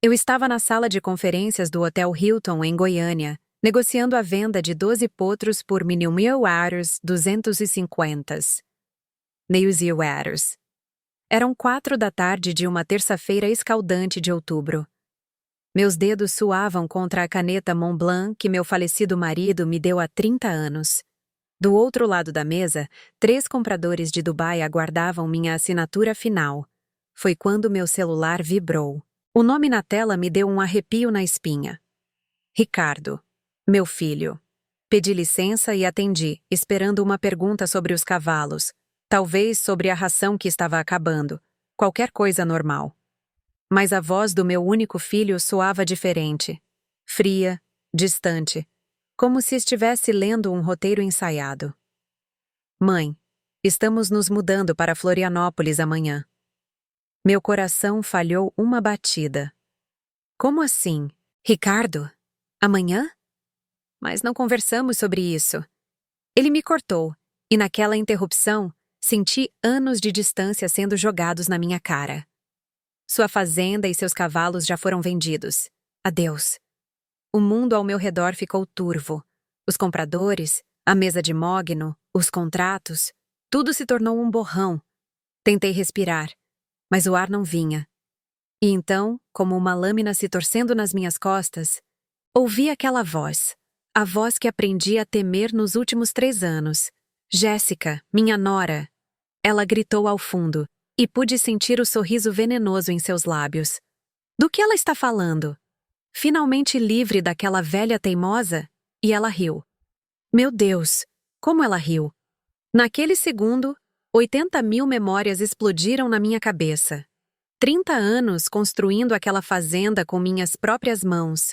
Eu estava na sala de conferências do Hotel Hilton, em Goiânia, negociando a venda de 12 potros por €1.000, 250. €1.000. Eram 4 da tarde de uma terça-feira escaldante de outubro. Meus dedos suavam contra a caneta Montblanc que meu falecido marido me deu há 30 anos. Do outro lado da mesa, 3 compradores de Dubai aguardavam minha assinatura final. Foi quando meu celular vibrou. O nome na tela me deu um arrepio na espinha. Ricardo. Meu filho. Pedi licença e atendi, esperando uma pergunta sobre os cavalos. Talvez sobre a ração que estava acabando. Qualquer coisa normal. Mas a voz do meu único filho soava diferente. Fria, distante. Como se estivesse lendo um roteiro ensaiado. Mãe, estamos nos mudando para Florianópolis amanhã. Meu coração falhou uma batida. Como assim? Ricardo? Amanhã? Mas não conversamos sobre isso. Ele me cortou, e naquela interrupção, senti anos de distância sendo jogados na minha cara. Sua fazenda e seus cavalos já foram vendidos. Adeus. O mundo ao meu redor ficou turvo. Os compradores, a mesa de mogno, os contratos, tudo se tornou um borrão. Tentei respirar, mas o ar não vinha. E então, como uma lâmina se torcendo nas minhas costas, ouvi aquela voz, a voz que aprendi a temer nos últimos 3 anos. Jéssica, minha nora. Ela gritou ao fundo, e pude sentir o sorriso venenoso em seus lábios. Do que ela está falando? Finalmente livre daquela velha teimosa? E ela riu. Meu Deus, como ela riu! Naquele segundo, 80.000 memórias explodiram na minha cabeça. 30 anos construindo aquela fazenda com minhas próprias mãos.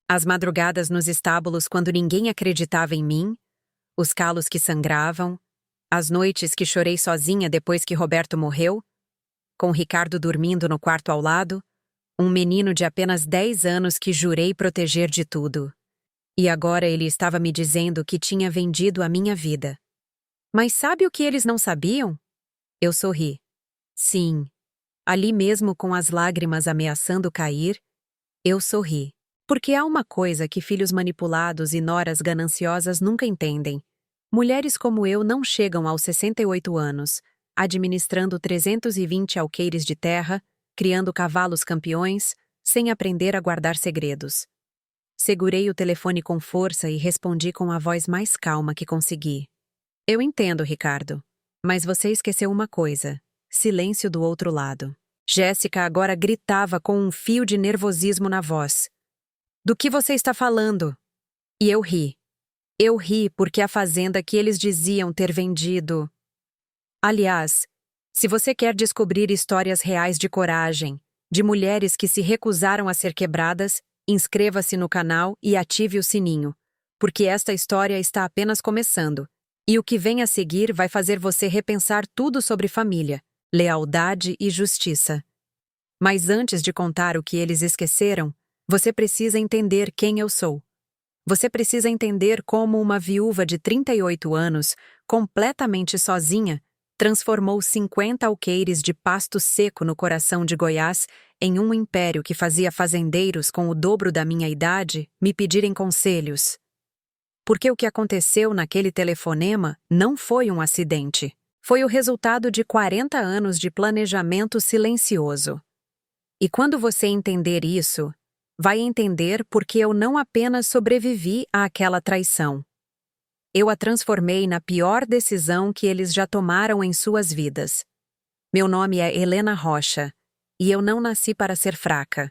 As madrugadas nos estábulos quando ninguém acreditava em mim. Os calos que sangravam. As noites que chorei sozinha depois que Roberto morreu. Com Ricardo dormindo no quarto ao lado. Um menino de apenas 10 anos que jurei proteger de tudo. E agora ele estava me dizendo que tinha vendido a minha vida. Mas sabe o que eles não sabiam? Eu sorri. Sim. Ali mesmo com as lágrimas ameaçando cair, eu sorri. Porque há uma coisa que filhos manipulados e noras gananciosas nunca entendem. Mulheres como eu não chegam aos 68 anos, administrando 320 alqueires de terra, criando cavalos campeões, sem aprender a guardar segredos. Segurei o telefone com força e respondi com a voz mais calma que consegui. Eu entendo, Ricardo. Mas você esqueceu uma coisa. Silêncio do outro lado. Jéssica agora gritava com um fio de nervosismo na voz. Do que você está falando? E eu ri. Eu ri porque a fazenda que eles diziam ter vendido... Aliás, se você quer descobrir histórias reais de coragem, de mulheres que se recusaram a ser quebradas, inscreva-se no canal e ative o sininho, porque esta história está apenas começando, e o que vem a seguir vai fazer você repensar tudo sobre família, lealdade e justiça. Mas antes de contar o que eles esqueceram, você precisa entender quem eu sou. Você precisa entender como uma viúva de 38 anos, completamente sozinha, transformou 50 alqueires de pasto seco no coração de Goiás em um império que fazia fazendeiros com o dobro da minha idade me pedirem conselhos. Porque o que aconteceu naquele telefonema não foi um acidente. Foi o resultado de 40 anos de planejamento silencioso. E quando você entender isso, vai entender porque eu não apenas sobrevivi àquela traição. Eu a transformei na pior decisão que eles já tomaram em suas vidas. Meu nome é Helena Rocha, e eu não nasci para ser fraca.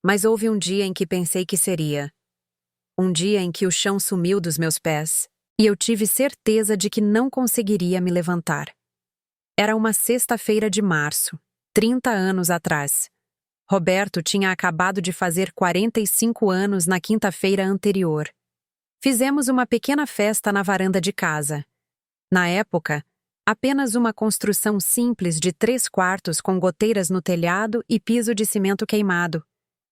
Mas houve um dia em que pensei que seria. Um dia em que o chão sumiu dos meus pés, e eu tive certeza de que não conseguiria me levantar. Era uma sexta-feira de março, 30 anos atrás. Roberto tinha acabado de fazer 45 anos na quinta-feira anterior. Fizemos uma pequena festa na varanda de casa. Na época, apenas uma construção simples de 3 quartos com goteiras no telhado e piso de cimento queimado.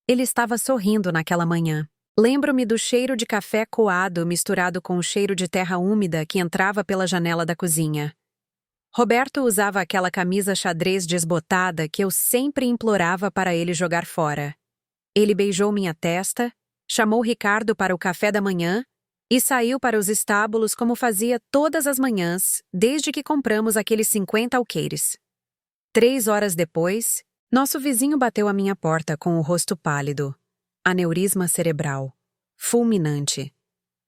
Ele estava sorrindo naquela manhã. Lembro-me do cheiro de café coado misturado com o cheiro de terra úmida que entrava pela janela da cozinha. Roberto usava aquela camisa xadrez desbotada que eu sempre implorava para ele jogar fora. Ele beijou minha testa, chamou Ricardo para o café da manhã e saiu para os estábulos como fazia todas as manhãs, desde que compramos aqueles 50 alqueires. 3 horas depois, nosso vizinho bateu à minha porta com o rosto pálido. Aneurisma cerebral. Fulminante.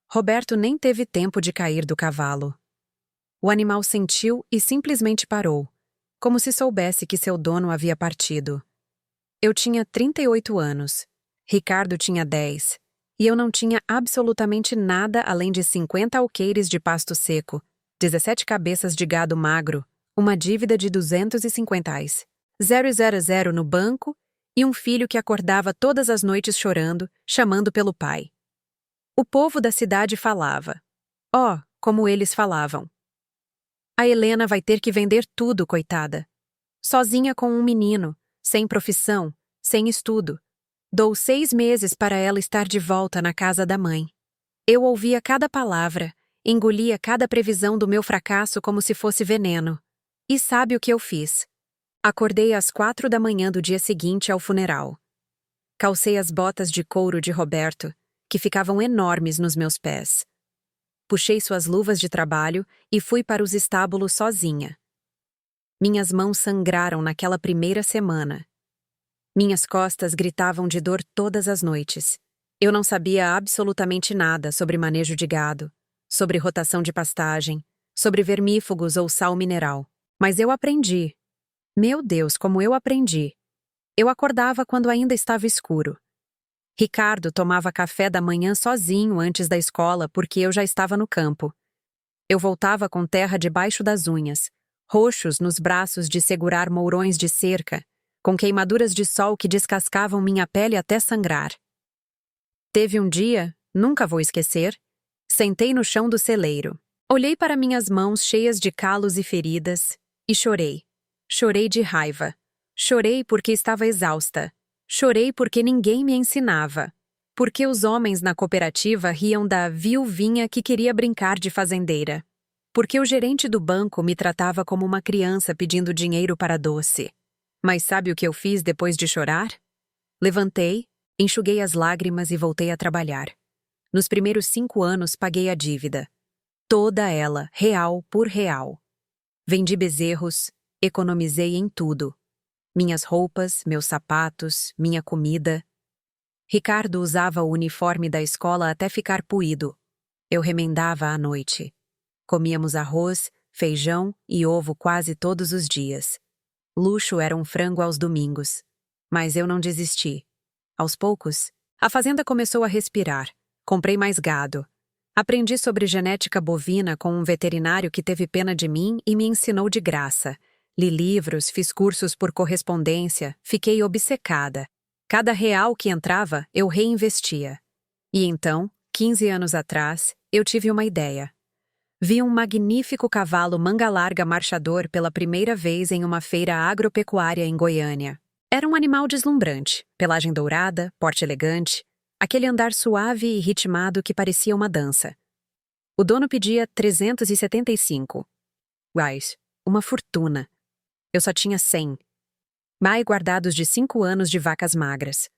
Roberto nem teve tempo de cair do cavalo. O animal sentiu e simplesmente parou, como se soubesse que seu dono havia partido. Eu tinha 38 anos, Ricardo tinha 10, e eu não tinha absolutamente nada além de 50 alqueires de pasto seco, 17 cabeças de gado magro, uma dívida de R$ 250, 000 no banco e um filho que acordava todas as noites chorando, chamando pelo pai. O povo da cidade falava. Oh, como eles falavam. A Helena vai ter que vender tudo, coitada. Sozinha com um menino, sem profissão, sem estudo. Dou 6 meses para ela estar de volta na casa da mãe. Eu ouvia cada palavra, engolia cada previsão do meu fracasso como se fosse veneno. E sabe o que eu fiz? Acordei às 4 da manhã do dia seguinte ao funeral. Calcei as botas de couro de Roberto, que ficavam enormes nos meus pés. Puxei suas luvas de trabalho e fui para os estábulos sozinha. Minhas mãos sangraram naquela primeira semana. Minhas costas gritavam de dor todas as noites. Eu não sabia absolutamente nada sobre manejo de gado, sobre rotação de pastagem, sobre vermífugos ou sal mineral. Mas eu aprendi. Meu Deus, como eu aprendi! Eu acordava quando ainda estava escuro. Ricardo tomava café da manhã sozinho antes da escola porque eu já estava no campo. Eu voltava com terra debaixo das unhas, roxos nos braços de segurar mourões de cerca, com queimaduras de sol que descascavam minha pele até sangrar. Teve um dia, nunca vou esquecer, sentei no chão do celeiro. Olhei para minhas mãos cheias de calos e feridas e chorei. Chorei de raiva. Chorei porque estava exausta. Chorei porque ninguém me ensinava. Porque os homens na cooperativa riam da viuvinha que queria brincar de fazendeira. Porque o gerente do banco me tratava como uma criança pedindo dinheiro para doce. Mas sabe o que eu fiz depois de chorar? Levantei, enxuguei as lágrimas e voltei a trabalhar. Nos primeiros 5 anos paguei a dívida. Toda ela, real por real. Vendi bezerros, economizei em tudo. Minhas roupas, meus sapatos, minha comida. Ricardo usava o uniforme da escola até ficar puído. Eu remendava à noite. Comíamos arroz, feijão e ovo quase todos os dias. Luxo era um frango aos domingos. Mas eu não desisti. Aos poucos, a fazenda começou a respirar. Comprei mais gado. Aprendi sobre genética bovina com um veterinário que teve pena de mim e me ensinou de graça. Li livros, fiz cursos por correspondência, fiquei obcecada. Cada real que entrava, eu reinvestia. E então, 15 anos atrás, eu tive uma ideia. Vi um magnífico cavalo manga-larga marchador pela primeira vez em uma feira agropecuária em Goiânia. Era um animal deslumbrante, pelagem dourada, porte elegante, aquele andar suave e ritmado que parecia uma dança. O dono pedia 375. Reais, uma fortuna. Eu só tinha 100. Mais guardados de 5 anos de vacas magras.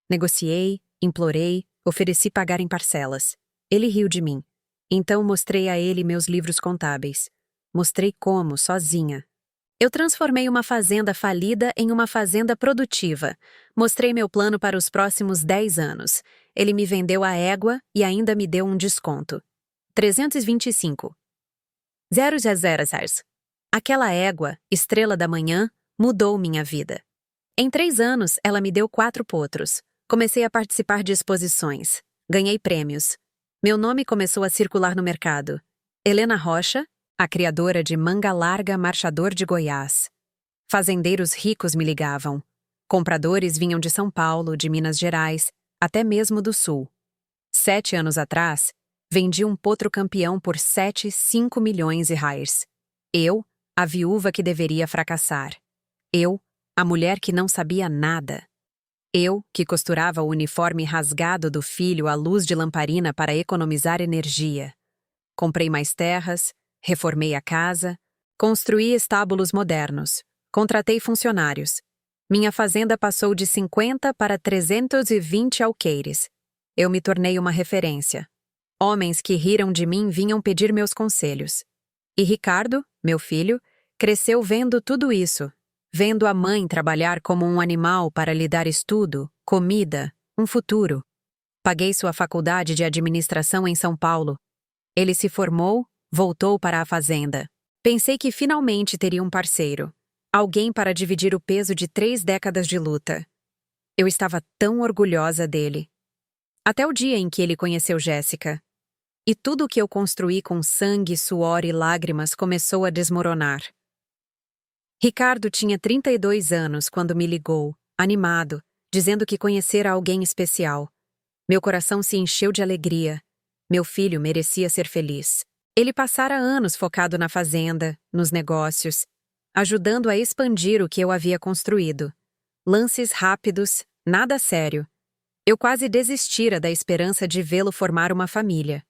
Negociei, implorei, ofereci pagar em parcelas. Ele riu de mim. Então mostrei a ele meus livros contábeis. Mostrei como, sozinha. Eu transformei uma fazenda falida em uma fazenda produtiva. Mostrei meu plano para os próximos 10 anos. Ele me vendeu a égua e ainda me deu um desconto. 325. 000. Aquela égua, estrela da manhã, mudou minha vida. Em 3 anos, ela me deu 4 potros. Comecei a participar de exposições. Ganhei prêmios. Meu nome começou a circular no mercado. Helena Rocha, a criadora de Manga Larga Marchador de Goiás. Fazendeiros ricos me ligavam. Compradores vinham de São Paulo, de Minas Gerais, até mesmo do Sul. 7 anos atrás, vendi um potro campeão por 5 milhões de reais. Eu, a viúva que deveria fracassar. Eu, a mulher que não sabia nada. Eu, que costurava o uniforme rasgado do filho à luz de lamparina para economizar energia. Comprei mais terras, reformei a casa, construí estábulos modernos, contratei funcionários. Minha fazenda passou de 50 para 320 alqueires. Eu me tornei uma referência. Homens que riram de mim vinham pedir meus conselhos. E Ricardo, meu filho, cresceu vendo tudo isso, vendo a mãe trabalhar como um animal para lhe dar estudo, comida, um futuro. Paguei sua faculdade de administração em São Paulo. Ele se formou, voltou para a fazenda. Pensei que finalmente teria um parceiro. Alguém para dividir o peso de 3 décadas de luta. Eu estava tão orgulhosa dele. Até o dia em que ele conheceu Jéssica. E tudo o que eu construí com sangue, suor e lágrimas começou a desmoronar. Ricardo tinha 32 anos quando me ligou, animado, dizendo que conhecera alguém especial. Meu coração se encheu de alegria. Meu filho merecia ser feliz. Ele passara anos focado na fazenda, nos negócios, ajudando a expandir o que eu havia construído. Lances rápidos, nada sério. Eu quase desistira da esperança de vê-lo formar uma família.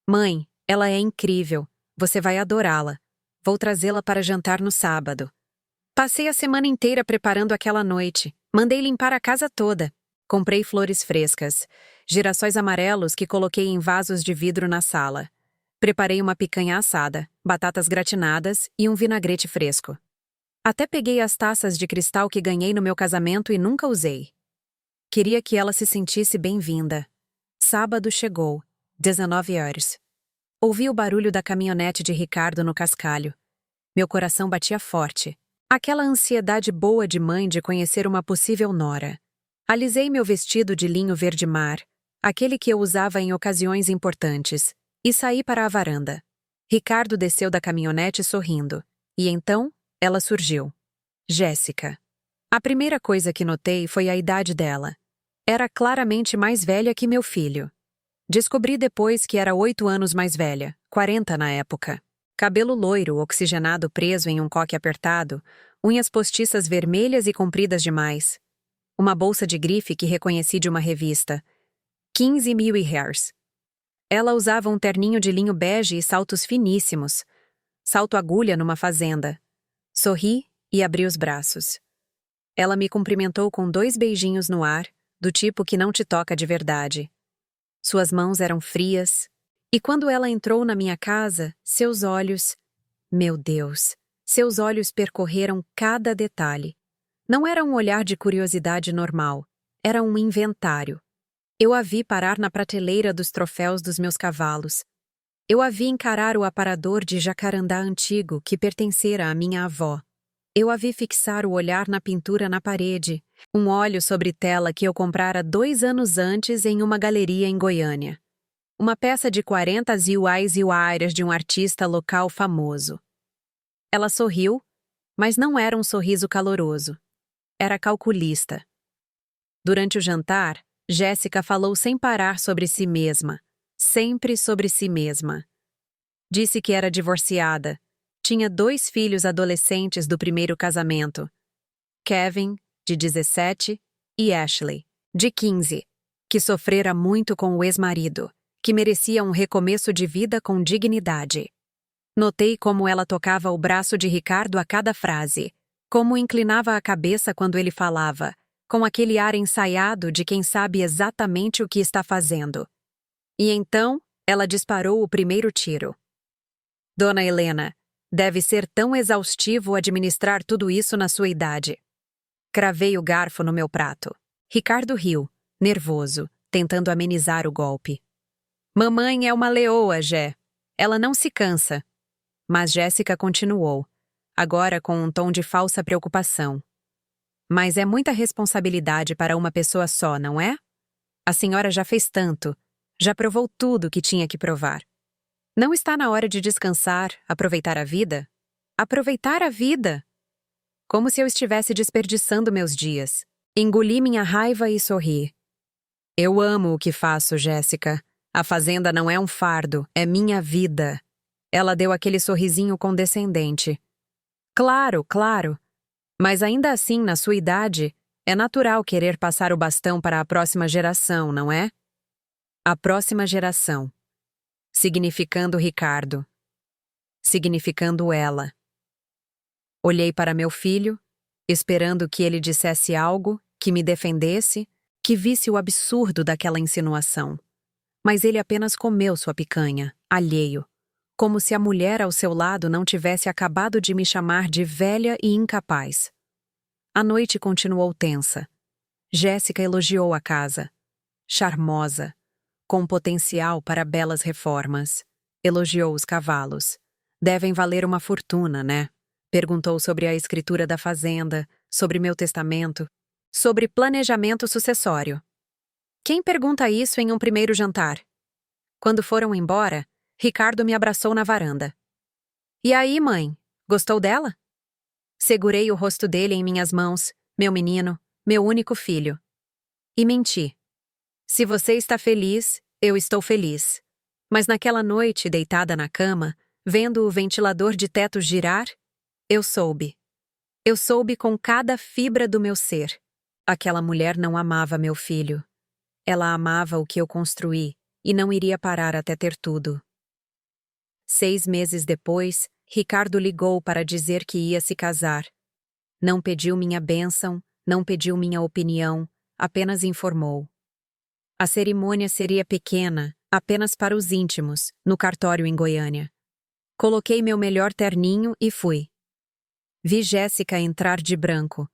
Mãe, ela é incrível. Você vai adorá-la. Vou trazê-la para jantar no sábado. Passei a semana inteira preparando aquela noite. Mandei limpar a casa toda. Comprei flores frescas, girassóis amarelos que coloquei em vasos de vidro na sala. Preparei uma picanha assada, batatas gratinadas e um vinagrete fresco. Até peguei as taças de cristal que ganhei no meu casamento e nunca usei. Queria que ela se sentisse bem-vinda. Sábado chegou, 19 horas. Ouvi o barulho da caminhonete de Ricardo no cascalho. Meu coração batia forte. Aquela ansiedade boa de mãe de conhecer uma possível nora. Alisei meu vestido de linho verde-mar, aquele que eu usava em ocasiões importantes, e saí para a varanda. Ricardo desceu da caminhonete sorrindo. E então, ela surgiu. Jéssica. A primeira coisa que notei foi a idade dela. Era claramente mais velha que meu filho. Descobri depois que era 8 anos mais velha, 40 na época. Cabelo loiro, oxigenado preso em um coque apertado, unhas postiças vermelhas e compridas demais. Uma bolsa de grife que reconheci de uma revista. 15.000 hairs. Ela usava um terninho de linho bege e saltos finíssimos. Salto agulha numa fazenda. Sorri e abri os braços. Ela me cumprimentou com 2 beijinhos no ar, do tipo que não te toca de verdade. Suas mãos eram frias, e quando ela entrou na minha casa, seus olhos... Meu Deus, seus olhos percorreram cada detalhe. Não era um olhar de curiosidade normal, era um inventário. Eu a vi parar na prateleira dos troféus dos meus cavalos. Eu a vi encarar o aparador de jacarandá antigo que pertencera à minha avó. Eu a vi fixar o olhar na pintura na parede, um óleo sobre tela que eu comprara 2 anos antes em uma galeria em Goiânia. Uma peça de 40 ioaias de um artista local famoso. Ela sorriu, mas não era um sorriso caloroso. Era calculista. Durante o jantar, Jéssica falou sem parar sobre si mesma, sempre sobre si mesma. Disse que era divorciada. Tinha 2 filhos adolescentes do primeiro casamento. Kevin, de 17, e Ashley, de 15, que sofrera muito com o ex-marido, que merecia um recomeço de vida com dignidade. Notei como ela tocava o braço de Ricardo a cada frase, como inclinava a cabeça quando ele falava, com aquele ar ensaiado de quem sabe exatamente o que está fazendo. E então, ela disparou o primeiro tiro. Dona Helena, deve ser tão exaustivo administrar tudo isso na sua idade. Cravei o garfo no meu prato. Ricardo riu, nervoso, tentando amenizar o golpe. Mamãe é uma leoa, Jé. Ela não se cansa. Mas Jéssica continuou, agora com um tom de falsa preocupação. Mas é muita responsabilidade para uma pessoa só, não é? A senhora já fez tanto, já provou tudo que tinha que provar. Não está na hora de descansar, aproveitar a vida? Aproveitar a vida! Como se eu estivesse desperdiçando meus dias. Engoli minha raiva e sorri. Eu amo o que faço, Jéssica. A fazenda não é um fardo, é minha vida. Ela deu aquele sorrisinho condescendente. Claro, claro. Mas ainda assim, na sua idade, é natural querer passar o bastão para a próxima geração, não é? A próxima geração. Significando Ricardo. Significando ela. Olhei para meu filho, esperando que ele dissesse algo, que me defendesse, que visse o absurdo daquela insinuação. Mas ele apenas comeu sua picanha, alheio, como se a mulher ao seu lado não tivesse acabado de me chamar de velha e incapaz. A noite continuou tensa. Jéssica elogiou a casa. Charmosa, com potencial para belas reformas. Elogiou os cavalos. Devem valer uma fortuna, né? Perguntou sobre a escritura da fazenda, sobre meu testamento, sobre planejamento sucessório. Quem pergunta isso em um primeiro jantar? Quando foram embora, Ricardo me abraçou na varanda. E aí, mãe, gostou dela? Segurei o rosto dele em minhas mãos, meu menino, meu único filho. E menti. Se você está feliz, eu estou feliz. Mas naquela noite, deitada na cama, vendo o ventilador de teto girar, eu soube. Eu soube com cada fibra do meu ser. Aquela mulher não amava meu filho. Ela amava o que eu construí e não iria parar até ter tudo. 6 meses depois, Ricardo ligou para dizer que ia se casar. Não pediu minha bênção, não pediu minha opinião, apenas informou. A cerimônia seria pequena, apenas para os íntimos, no cartório em Goiânia. Coloquei meu melhor terninho e fui. Vi Jéssica entrar de branco.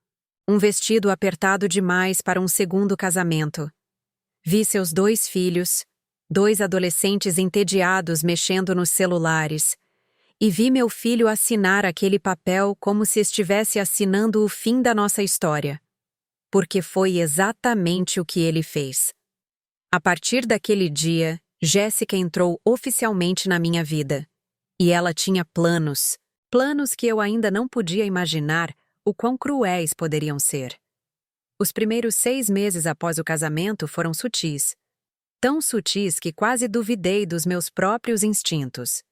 Um vestido apertado demais para um segundo casamento. Vi seus 2 filhos, 2 adolescentes entediados mexendo nos celulares, e vi meu filho assinar aquele papel como se estivesse assinando o fim da nossa história. Porque foi exatamente o que ele fez. A partir daquele dia, Jéssica entrou oficialmente na minha vida. E ela tinha planos, planos que eu ainda não podia imaginar o quão cruéis poderiam ser. Os primeiros 6 meses após o casamento foram sutis. Tão sutis que quase duvidei dos meus próprios instintos.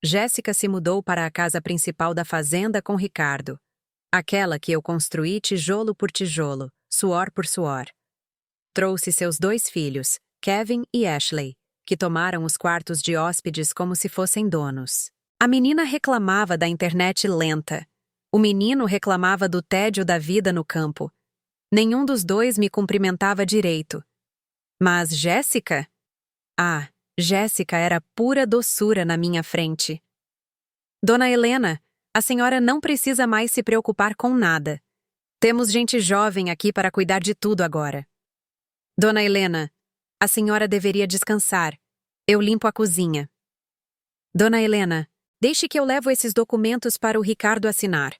Jéssica se mudou para a casa principal da fazenda com Ricardo. Aquela que eu construí tijolo por tijolo, suor por suor. Trouxe seus 2 filhos, Kevin e Ashley, que tomaram os quartos de hóspedes como se fossem donos. A menina reclamava da internet lenta. O menino reclamava do tédio da vida no campo. Nenhum dos 2 me cumprimentava direito. Mas Jéssica? Ah, Jéssica era pura doçura na minha frente. Dona Helena, a senhora não precisa mais se preocupar com nada. Temos gente jovem aqui para cuidar de tudo agora. Dona Helena, a senhora deveria descansar. Eu limpo a cozinha. Dona Helena, deixe que eu levo esses documentos para o Ricardo assinar.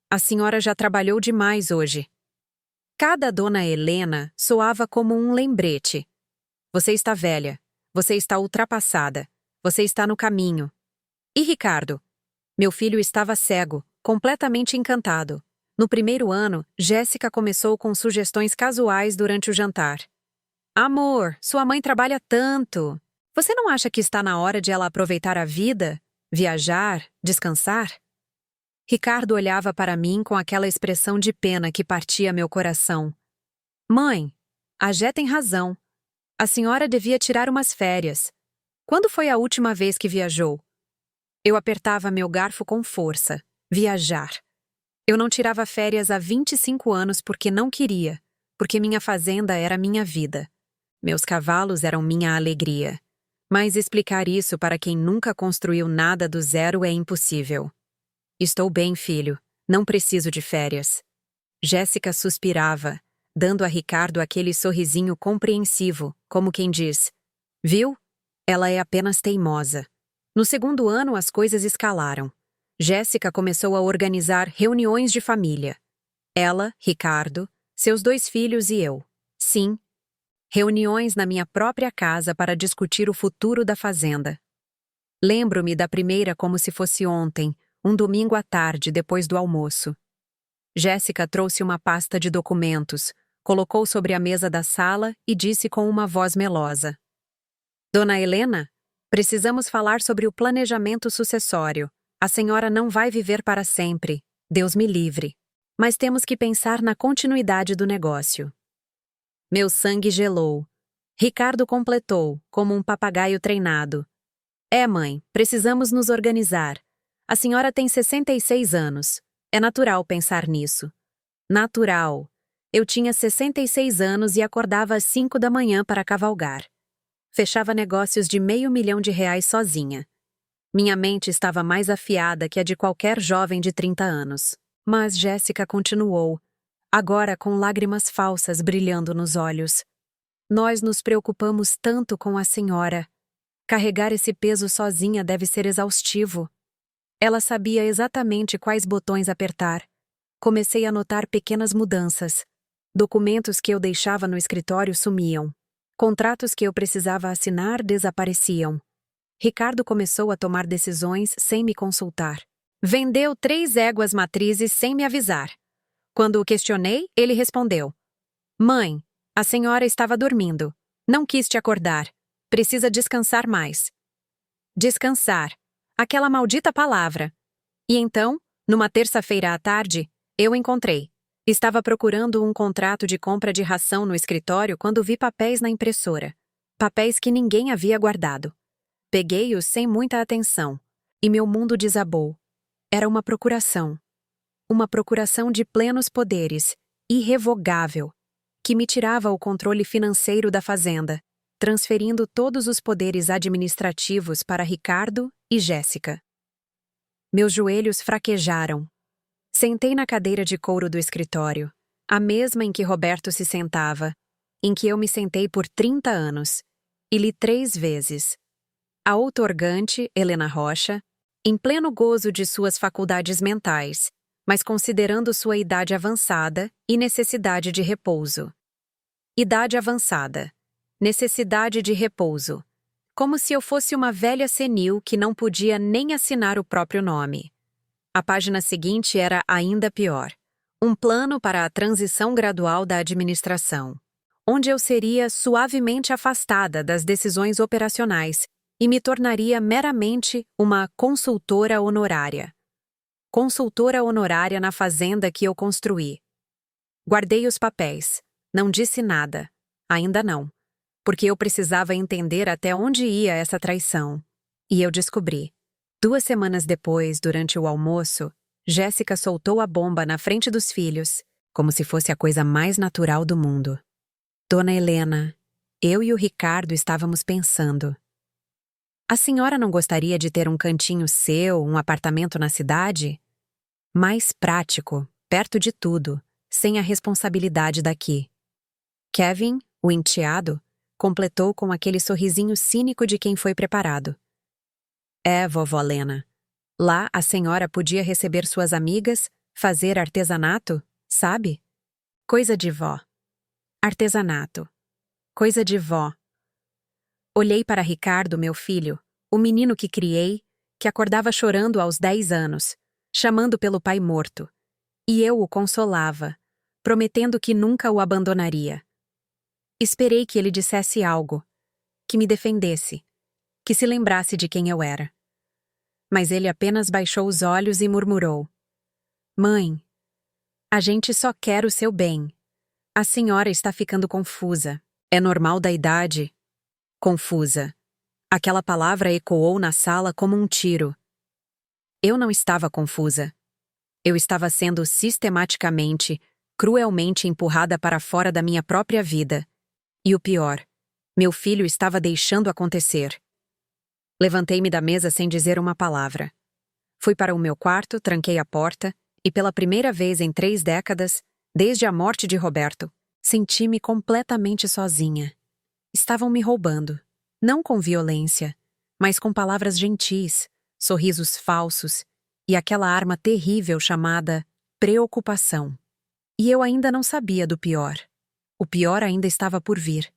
A senhora já trabalhou demais hoje. Cada Dona Helena soava como um lembrete. Você está velha. Você está ultrapassada. Você está no caminho. E Ricardo? Meu filho estava cego, completamente encantado. No primeiro ano, Jéssica começou com sugestões casuais durante o jantar. Amor, sua mãe trabalha tanto. Você não acha que está na hora de ela aproveitar a vida? Viajar? Descansar? Ricardo olhava para mim com aquela expressão de pena que partia meu coração. Mãe, a Jé tem razão. A senhora devia tirar umas férias. Quando foi a última vez que viajou? Eu apertava meu garfo com força. Viajar. Eu não tirava férias há 25 anos porque não queria, porque minha fazenda era minha vida. Meus cavalos eram minha alegria. Mas explicar isso para quem nunca construiu nada do zero é impossível. Estou bem, filho. Não preciso de férias. Jéssica suspirava, dando a Ricardo aquele sorrisinho compreensivo, como quem diz: Viu? Ela é apenas teimosa. No segundo ano, as coisas escalaram. Jéssica começou a organizar reuniões de família. Ela, Ricardo, seus 2 filhos e eu. Sim, reuniões na minha própria casa para discutir o futuro da fazenda. Lembro-me da primeira como se fosse ontem, um domingo à tarde, depois do almoço. Jéssica trouxe uma pasta de documentos, colocou sobre a mesa da sala e disse com uma voz melosa: Dona Helena, precisamos falar sobre o planejamento sucessório. A senhora não vai viver para sempre, Deus me livre. Mas temos que pensar na continuidade do negócio. Meu sangue gelou. Ricardo completou, como um papagaio treinado. Mãe, precisamos nos organizar. A senhora tem 66 anos. É natural pensar nisso. Natural. Eu tinha 66 anos e acordava às 5 da manhã para cavalgar. Fechava negócios de R$500.000 sozinha. Minha mente estava mais afiada que a de qualquer jovem de 30 anos. Mas Jéssica continuou, agora com lágrimas falsas brilhando nos olhos. Nós nos preocupamos tanto com a senhora. Carregar esse peso sozinha deve ser exaustivo. Ela sabia exatamente quais botões apertar. Comecei a notar pequenas mudanças. Documentos que eu deixava no escritório sumiam. Contratos que eu precisava assinar desapareciam. Ricardo começou a tomar decisões sem me consultar. Vendeu 3 éguas matrizes sem me avisar. Quando o questionei, ele respondeu: Mãe, a senhora estava dormindo. Não quis te acordar. Precisa descansar mais. Descansar. Aquela maldita palavra. E então, numa terça-feira à tarde, eu encontrei. Estava procurando um contrato de compra de ração no escritório quando vi papéis na impressora. Papéis que ninguém havia guardado. Peguei-os sem muita atenção. E meu mundo desabou. Era uma procuração. Uma procuração de plenos poderes, irrevogável, que me tirava o controle financeiro da fazenda, transferindo todos os poderes administrativos para Ricardo e Jéssica. Meus joelhos fraquejaram. Sentei na cadeira de couro do escritório, a mesma em que Roberto se sentava, em que eu me sentei por 30 anos, e li 3 vezes. A outorgante, Helena Rocha, em pleno gozo de suas faculdades mentais, mas considerando sua idade avançada e necessidade de repouso. Idade avançada. Necessidade de repouso. Como se eu fosse uma velha senil que não podia nem assinar o próprio nome. A página seguinte era ainda pior. Um plano para a transição gradual da administração, onde eu seria suavemente afastada das decisões operacionais e me tornaria meramente uma consultora honorária. Consultora honorária na fazenda que eu construí. Guardei os papéis. Não disse nada. Ainda não. Porque eu precisava entender até onde ia essa traição. E eu descobri. 2 semanas depois, durante o almoço, Jéssica soltou a bomba na frente dos filhos, como se fosse a coisa mais natural do mundo. Dona Helena, eu e o Ricardo estávamos pensando. A senhora não gostaria de ter um cantinho seu, um apartamento na cidade? Mais prático, perto de tudo, sem a responsabilidade daqui. Kevin, o enteado, completou com aquele sorrisinho cínico de quem foi preparado. É, vovó Lena. Lá a senhora podia receber suas amigas, fazer artesanato, sabe? Coisa de vó. Artesanato. Coisa de vó. Olhei para Ricardo, meu filho, o menino que criei, que acordava chorando aos 10 anos, chamando pelo pai morto. E eu o consolava, prometendo que nunca o abandonaria. Esperei que ele dissesse algo, que me defendesse, que se lembrasse de quem eu era. Mas ele apenas baixou os olhos e murmurou: Mãe, a gente só quer o seu bem. A senhora está ficando confusa. É normal da idade. Confusa. Aquela palavra ecoou na sala como um tiro. Eu não estava confusa. Eu estava sendo sistematicamente, cruelmente empurrada para fora da minha própria vida. E o pior, meu filho estava deixando acontecer. Levantei-me da mesa sem dizer uma palavra. Fui para o meu quarto, tranquei a porta, e pela primeira vez em 3 décadas, desde a morte de Roberto, senti-me completamente sozinha. Estavam me roubando, não com violência, mas com palavras gentis, sorrisos falsos e aquela arma terrível chamada preocupação. E eu ainda não sabia do pior. O pior ainda estava por vir.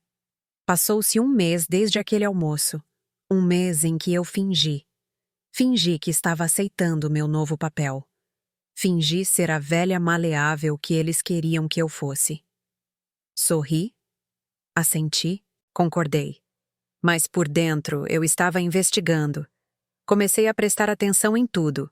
Passou-se 1 mês desde aquele almoço. 1 mês em que eu fingi. Fingi que estava aceitando meu novo papel. Fingi ser a velha maleável que eles queriam que eu fosse. Sorri, assenti, concordei. Mas por dentro eu estava investigando. Comecei a prestar atenção em tudo.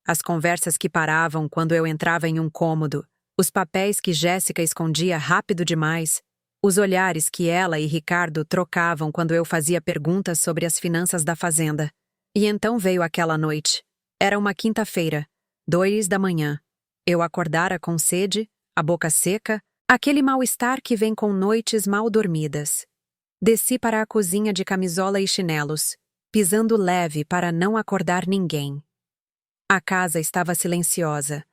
As conversas que paravam quando eu entrava em um cômodo, os papéis que Jéssica escondia rápido demais, os olhares que ela e Ricardo trocavam quando eu fazia perguntas sobre as finanças da fazenda. E então veio aquela noite. Era uma quinta-feira, 2 da manhã. Eu acordara com sede, a boca seca, aquele mal-estar que vem com noites mal dormidas. Desci para a cozinha de camisola e chinelos, pisando leve para não acordar ninguém. A casa estava silenciosa,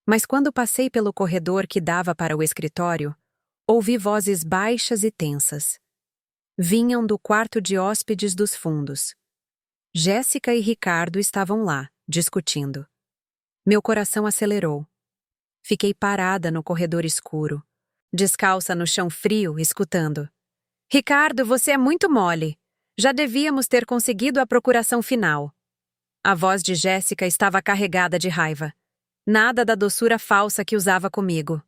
mas quando passei pelo corredor que dava para o escritório, ouvi vozes baixas e tensas. Vinham do quarto de hóspedes dos fundos. Jéssica e Ricardo estavam lá, discutindo. Meu coração acelerou. Fiquei parada no corredor escuro, descalça no chão frio, escutando. Ricardo, você é muito mole. Já devíamos ter conseguido a procuração final. A voz de Jéssica estava carregada de raiva. Nada da doçura falsa que usava comigo.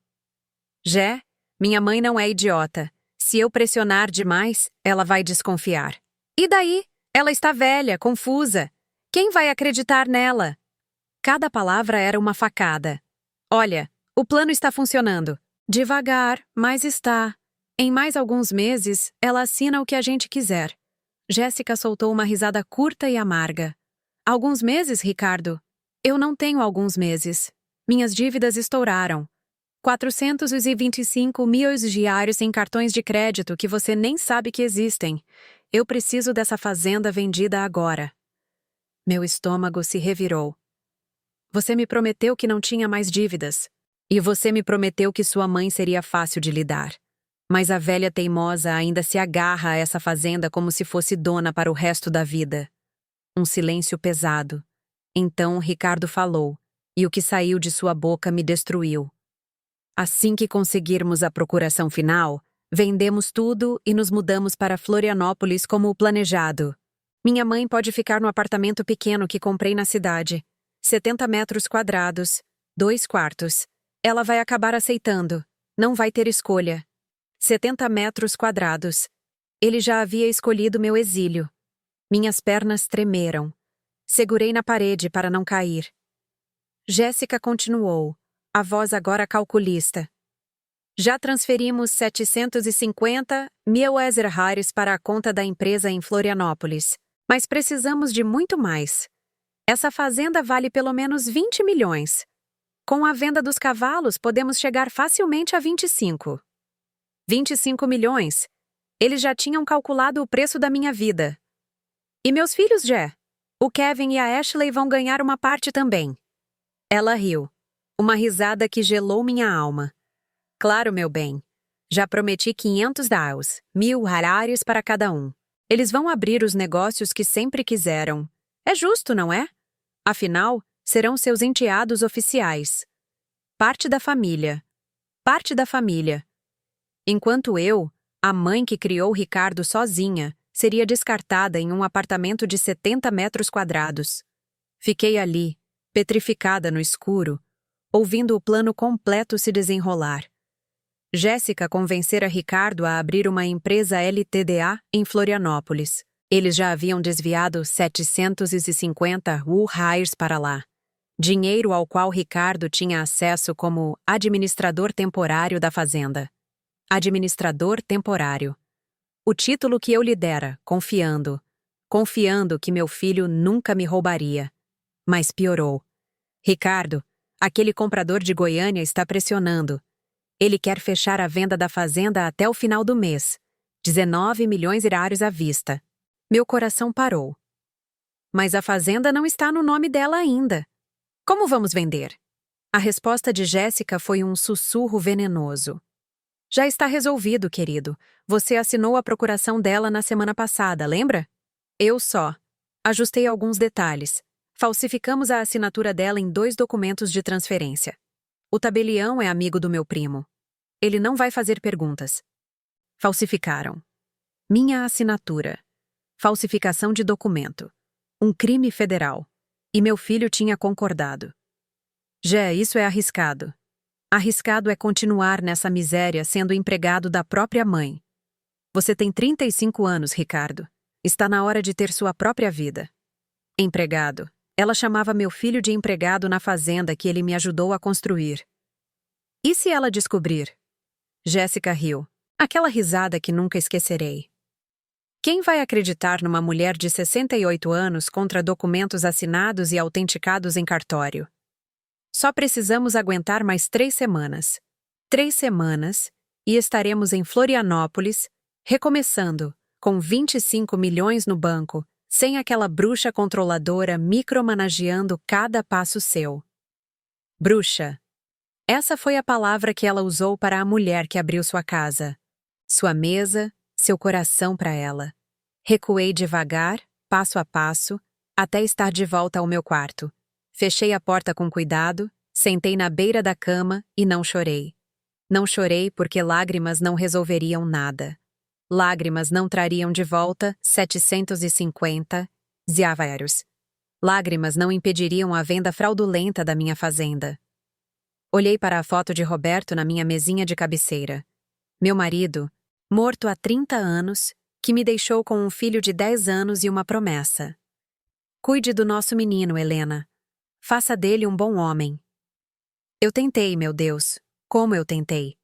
Jé, minha mãe não é idiota. Se eu pressionar demais, ela vai desconfiar. E daí? Ela está velha, confusa. Quem vai acreditar nela? Cada palavra era uma facada. Olha, o plano está funcionando. Devagar, mas está. Em mais alguns meses, ela assina o que a gente quiser. Jéssica soltou uma risada curta e amarga. Alguns meses, Ricardo? Eu não tenho alguns meses. Minhas dívidas estouraram. 425 mil diários em cartões de crédito que você nem sabe que existem. Eu preciso dessa fazenda vendida agora. Meu estômago se revirou. Você me prometeu que não tinha mais dívidas. E você me prometeu que sua mãe seria fácil de lidar. Mas a velha teimosa ainda se agarra a essa fazenda como se fosse dona para o resto da vida. Um silêncio pesado. Então Ricardo falou, e o que saiu de sua boca me destruiu. Assim que conseguirmos a procuração final, vendemos tudo e nos mudamos para Florianópolis como o planejado. Minha mãe pode ficar no apartamento pequeno que comprei na cidade. 70 metros quadrados, 2 quartos. Ela vai acabar aceitando. Não vai ter escolha. 70 metros quadrados. Ele já havia escolhido meu exílio. Minhas pernas tremeram. Segurei na parede para não cair. Jéssica continuou, a voz agora calculista. Já transferimos 750 mil exerhares para a conta da empresa em Florianópolis, mas precisamos de muito mais. Essa fazenda vale pelo menos 20 milhões. Com a venda dos cavalos, podemos chegar facilmente a 25. 25 milhões. Eles já tinham calculado o preço da minha vida. E meus filhos, Jé? O Kevin e a Ashley vão ganhar uma parte também. Ela riu. Uma risada que gelou minha alma. Claro, meu bem. Já prometi 500 daus, 1000 harários para cada um. Eles vão abrir os negócios que sempre quiseram. É justo, não é? Afinal, serão seus enteados oficiais. Parte da família. Parte da família. Enquanto eu, a mãe que criou Ricardo sozinha, seria descartada em um apartamento de 70 metros quadrados. Fiquei ali, petrificada no escuro, ouvindo o plano completo se desenrolar. Jéssica convencera Ricardo a abrir uma empresa LTDA em Florianópolis. Eles já haviam desviado 750 URHAIRs para lá. Dinheiro ao qual Ricardo tinha acesso como administrador temporário da fazenda. Administrador temporário. O título que eu lhe dera, confiando que meu filho nunca me roubaria. Mas piorou. Ricardo, aquele comprador de Goiânia está pressionando. Ele quer fechar a venda da fazenda até o final do mês. 19 milhões diários à vista. Meu coração parou. Mas a fazenda não está no nome dela ainda. Como vamos vender? A resposta de Jéssica foi um sussurro venenoso. Já está resolvido, querido. Você assinou a procuração dela na semana passada, lembra? Eu só. Ajustei alguns detalhes. Falsificamos a assinatura dela em 2 documentos de transferência. O tabelião é amigo do meu primo. Ele não vai fazer perguntas. Falsificaram. Minha assinatura. Falsificação de documento. Um crime federal. E meu filho tinha concordado. Isso é arriscado. Arriscado é continuar nessa miséria sendo empregado da própria mãe. Você tem 35 anos, Ricardo. Está na hora de ter sua própria vida. Empregado. Ela chamava meu filho de empregado na fazenda que ele me ajudou a construir. E se ela descobrir? Jéssica riu. Aquela risada que nunca esquecerei. Quem vai acreditar numa mulher de 68 anos contra documentos assinados e autenticados em cartório? Só precisamos aguentar mais 3 semanas. 3 semanas, e estaremos em Florianópolis, recomeçando, com 25 milhões no banco, sem aquela bruxa controladora micromanageando cada passo seu. Bruxa. Essa foi a palavra que ela usou para a mulher que abriu sua casa. Sua mesa, seu coração para ela. Recuei devagar, passo a passo, até estar de volta ao meu quarto. Fechei a porta com cuidado, sentei na beira da cama e não chorei. Não chorei porque lágrimas não resolveriam nada. Lágrimas não trariam de volta 750 ziaveiros. Lágrimas não impediriam a venda fraudulenta da minha fazenda. Olhei para a foto de Roberto na minha mesinha de cabeceira. Meu marido, morto há 30 anos, que me deixou com um filho de 10 anos e uma promessa. Cuide do nosso menino, Helena. Faça dele um bom homem. Eu tentei, meu Deus, como eu tentei.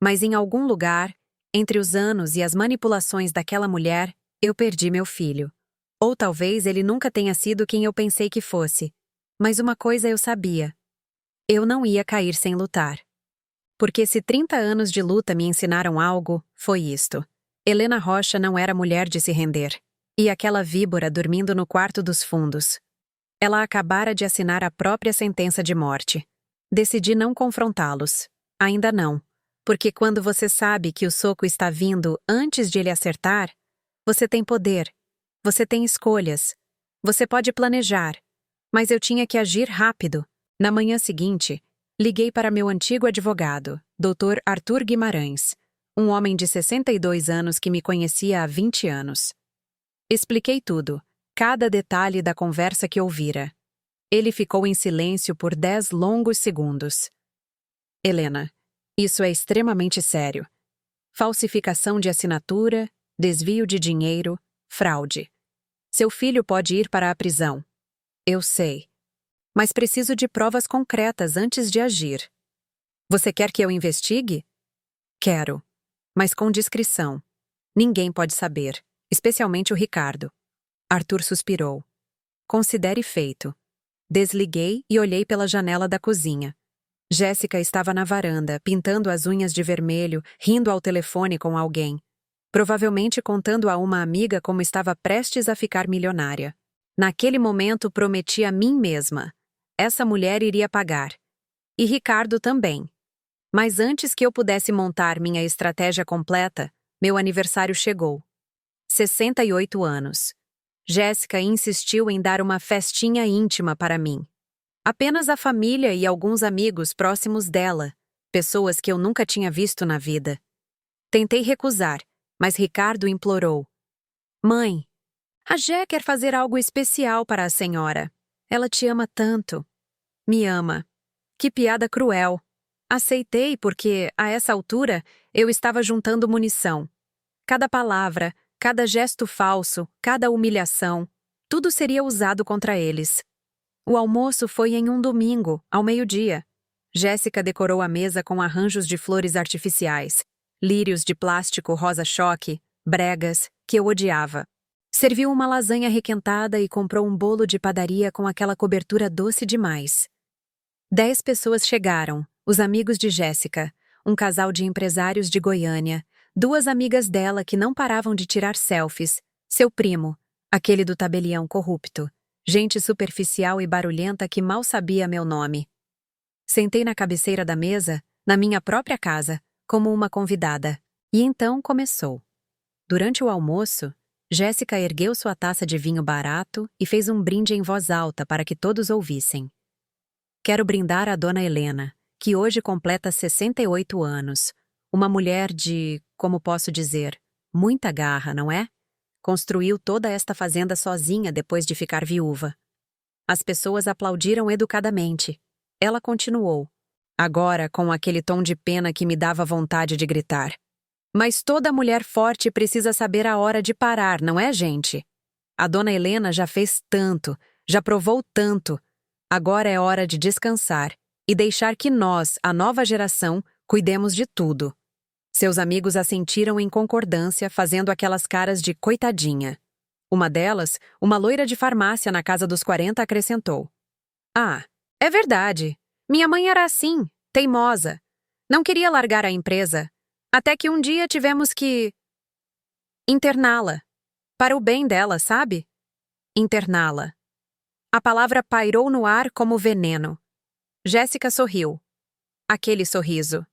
Mas em algum lugar, entre os anos e as manipulações daquela mulher, eu perdi meu filho. Ou talvez ele nunca tenha sido quem eu pensei que fosse. Mas uma coisa eu sabia. Eu não ia cair sem lutar. Porque se 30 anos de luta me ensinaram algo, foi isto. Helena Rocha não era mulher de se render. E aquela víbora dormindo no quarto dos fundos. Ela acabara de assinar a própria sentença de morte. Decidi não confrontá-los. Ainda não. Porque quando você sabe que o soco está vindo antes de ele acertar, você tem poder. Você tem escolhas. Você pode planejar. Mas eu tinha que agir rápido. Na manhã seguinte, liguei para meu antigo advogado, Dr. Arthur Guimarães, um homem de 62 anos que me conhecia há 20 anos. Expliquei tudo, cada detalhe da conversa que ouvira. Ele ficou em silêncio por 10 longos segundos. Helena, isso é extremamente sério. Falsificação de assinatura, desvio de dinheiro, fraude. Seu filho pode ir para a prisão. Eu sei. Mas preciso de provas concretas antes de agir. Você quer que eu investigue? Quero. Mas com discrição. Ninguém pode saber, especialmente o Ricardo. Arthur suspirou. Considere feito. Desliguei e olhei pela janela da cozinha. Jéssica estava na varanda, pintando as unhas de vermelho, rindo ao telefone com alguém. Provavelmente contando a uma amiga como estava prestes a ficar milionária. Naquele momento prometi a mim mesma. Essa mulher iria pagar. E Ricardo também. Mas antes que eu pudesse montar minha estratégia completa, meu aniversário chegou. 68 anos. Jéssica insistiu em dar uma festinha íntima para mim. Apenas a família e alguns amigos próximos dela, pessoas que eu nunca tinha visto na vida. Tentei recusar, mas Ricardo implorou. Mãe, a Jé quer fazer algo especial para a senhora. Ela te ama tanto. Me ama. Que piada cruel. Aceitei porque, a essa altura, eu estava juntando munição. Cada palavra, cada gesto falso, cada humilhação, tudo seria usado contra eles. O almoço foi em um domingo, ao meio-dia. Jéssica decorou a mesa com arranjos de flores artificiais, lírios de plástico rosa-choque, bregas, que eu odiava. Serviu uma lasanha requentada e comprou um bolo de padaria com aquela cobertura doce demais. 10 pessoas chegaram, os amigos de Jéssica, um casal de empresários de Goiânia, 2 amigas dela que não paravam de tirar selfies, seu primo, aquele do tabelião corrupto, gente superficial e barulhenta que mal sabia meu nome. Sentei na cabeceira da mesa, na minha própria casa, como uma convidada. E então começou. Durante o almoço, Jéssica ergueu sua taça de vinho barato e fez um brinde em voz alta para que todos ouvissem. Quero brindar a Dona Helena, que hoje completa 68 anos. Uma mulher de, como posso dizer, muita garra, não é? Construiu toda esta fazenda sozinha depois de ficar viúva. As pessoas aplaudiram educadamente. Ela continuou, agora com aquele tom de pena que me dava vontade de gritar. Mas toda mulher forte precisa saber a hora de parar, não é, gente? A Dona Helena já fez tanto, já provou tanto. Agora é hora de descansar e deixar que nós, a nova geração, cuidemos de tudo. Seus amigos assentiram em concordância, fazendo aquelas caras de coitadinha. Uma delas, uma loira de farmácia na casa dos 40, acrescentou. Ah, é verdade. Minha mãe era assim, teimosa. Não queria largar a empresa, até que um dia tivemos que interná-la. Para o bem dela, sabe? Interná-la. A palavra pairou no ar como veneno. Jéssica sorriu. Aquele sorriso.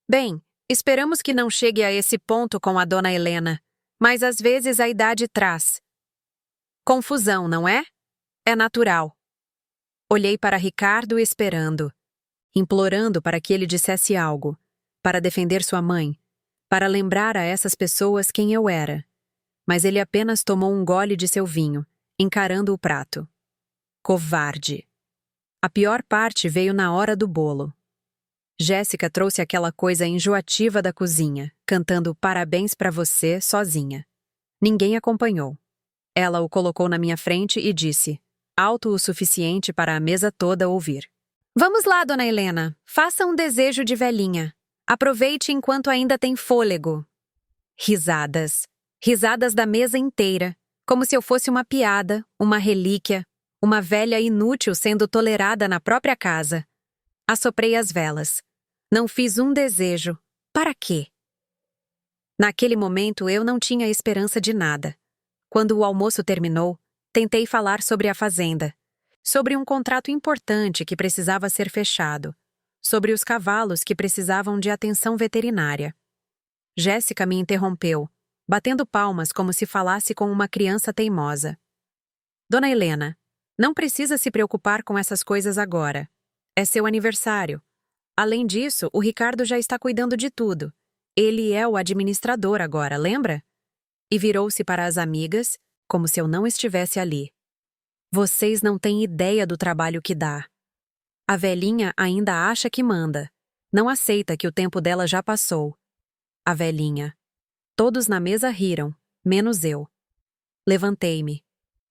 Bem, esperamos que não chegue a esse ponto com a dona Helena, mas às vezes a idade traz confusão, não é? É natural. Olhei para Ricardo esperando, implorando para que ele dissesse algo, para defender sua mãe, para lembrar a essas pessoas quem eu era. Mas ele apenas tomou um gole de seu vinho, encarando o prato. Covarde. A pior parte veio na hora do bolo. Jéssica trouxe aquela coisa enjoativa da cozinha, cantando parabéns pra você sozinha. Ninguém acompanhou. Ela o colocou na minha frente e disse, alto o suficiente para a mesa toda ouvir. Vamos lá, dona Helena, faça um desejo de velhinha. Aproveite enquanto ainda tem fôlego. Risadas. Risadas da mesa inteira, como se eu fosse uma piada, uma relíquia, uma velha inútil sendo tolerada na própria casa. Assoprei as velas. Não fiz um desejo. Para quê? Naquele momento eu não tinha esperança de nada. Quando o almoço terminou, tentei falar sobre a fazenda, sobre um contrato importante que precisava ser fechado, sobre os cavalos que precisavam de atenção veterinária. Jéssica me interrompeu, batendo palmas como se falasse com uma criança teimosa. Dona Helena, não precisa se preocupar com essas coisas agora. É seu aniversário. Além disso, o Ricardo já está cuidando de tudo. Ele é o administrador agora, lembra? E virou-se para as amigas, como se eu não estivesse ali. Vocês não têm ideia do trabalho que dá. A velhinha ainda acha que manda. Não aceita que o tempo dela já passou. A velhinha. Todos na mesa riram, menos eu. Levantei-me.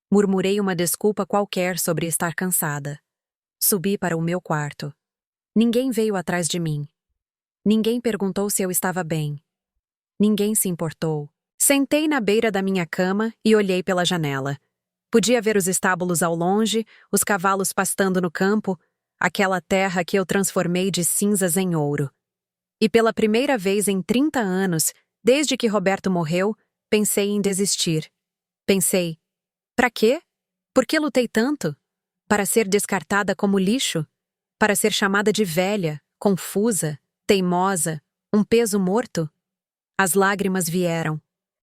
Murmurei uma desculpa qualquer sobre estar cansada. Subi para o meu quarto. Ninguém veio atrás de mim. Ninguém perguntou se eu estava bem. Ninguém se importou. Sentei na beira da minha cama e olhei pela janela. Podia ver os estábulos ao longe, os cavalos pastando no campo, aquela terra que eu transformei de cinzas em ouro. E pela primeira vez em 30 anos, desde que Roberto morreu, pensei em desistir. Pensei, pra quê? Por que lutei tanto? Para ser descartada como lixo? Para ser chamada de velha, confusa, teimosa, um peso morto? As lágrimas vieram,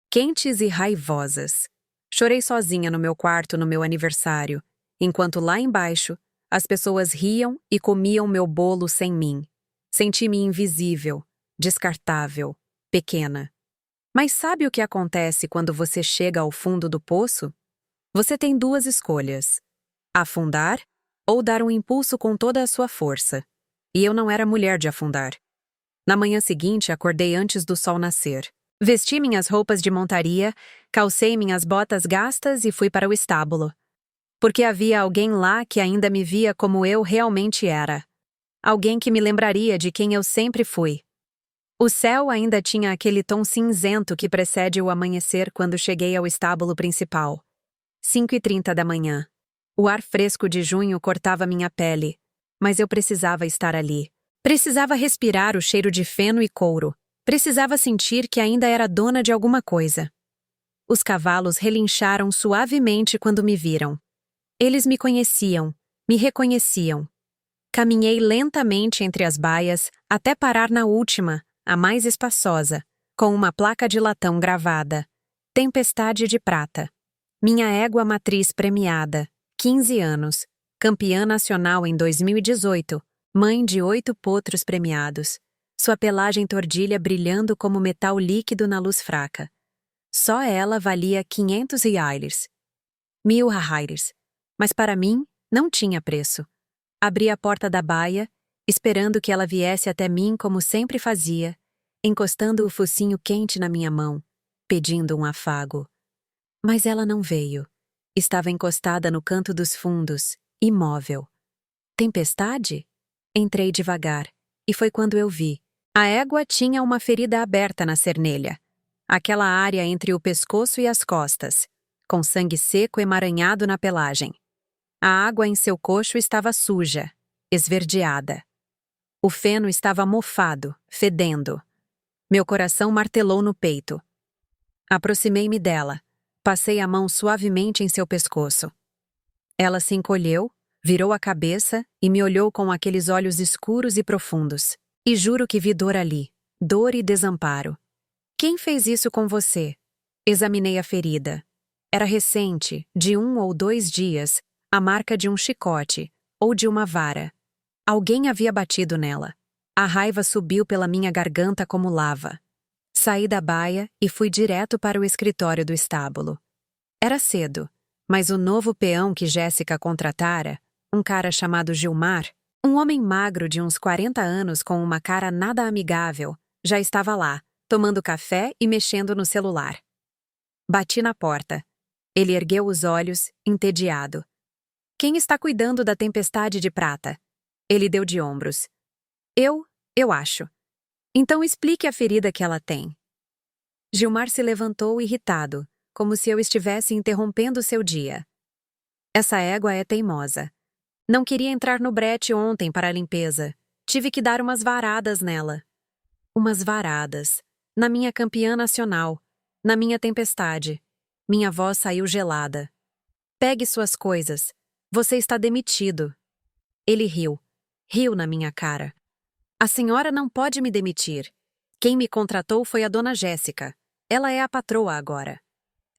quentes e raivosas. Chorei sozinha no meu quarto no meu aniversário, enquanto lá embaixo, as pessoas riam e comiam meu bolo sem mim. Senti-me invisível, descartável, pequena. Mas sabe o que acontece quando você chega ao fundo do poço? Você tem duas escolhas: afundar ou dar um impulso com toda a sua força. E eu não era mulher de afundar. Na manhã seguinte, acordei antes do sol nascer. Vesti minhas roupas de montaria, calcei minhas botas gastas e fui para o estábulo. Porque havia alguém lá que ainda me via como eu realmente era. Alguém que me lembraria de quem eu sempre fui. O céu ainda tinha aquele tom cinzento que precede o amanhecer quando cheguei ao estábulo principal. 5h30 da manhã. O ar fresco de junho cortava minha pele, mas eu precisava estar ali. Precisava respirar o cheiro de feno e couro. Precisava sentir que ainda era dona de alguma coisa. Os cavalos relincharam suavemente quando me viram. Eles me conheciam, me reconheciam. Caminhei lentamente entre as baias até parar na última, a mais espaçosa, com uma placa de latão gravada. Tempestade de Prata. Minha égua matriz premiada, 15 anos, campeã nacional em 2018, mãe de 8 potros premiados. Sua pelagem tordilha brilhando como metal líquido na luz fraca. Só ela valia 500 reais. 1000 reais. Mas para mim, não tinha preço. Abri a porta da baia, esperando que ela viesse até mim como sempre fazia, encostando o focinho quente na minha mão, pedindo um afago. Mas ela não veio. Estava encostada no canto dos fundos, imóvel. Tempestade? Entrei devagar, e foi quando eu vi. A égua tinha uma ferida aberta na cernelha, aquela área entre o pescoço e as costas, com sangue seco emaranhado na pelagem. A água em seu coxo estava suja, esverdeada. O feno estava mofado, fedendo. Meu coração martelou no peito. Aproximei-me dela. Passei a mão suavemente em seu pescoço. Ela se encolheu, virou a cabeça e me olhou com aqueles olhos escuros e profundos. E juro que vi dor ali, dor e desamparo. Quem fez isso com você? Examinei a ferida. Era recente, de 1 ou 2 dias, a marca de um chicote, ou de uma vara. Alguém havia batido nela. A raiva subiu pela minha garganta como lava. Saí da baia e fui direto para o escritório do estábulo. Era cedo, mas o novo peão que Jéssica contratara, um cara chamado Gilmar, um homem magro de uns 40 anos com uma cara nada amigável, já estava lá, tomando café e mexendo no celular. Bati na porta. Ele ergueu os olhos, entediado. Quem está cuidando da tempestade de prata? Ele deu de ombros. Eu acho. Então explique a ferida que ela tem. Gilmar se levantou irritado, como se eu estivesse interrompendo seu dia. Essa égua é teimosa. Não queria entrar no brete ontem para a limpeza. Tive que dar umas varadas nela. Umas varadas. Na minha campeã nacional. Na minha tempestade. Minha voz saiu gelada. Pegue suas coisas. Você está demitido. Ele riu. Riu na minha cara. A senhora não pode me demitir. Quem me contratou foi a dona Jéssica. Ela é a patroa agora.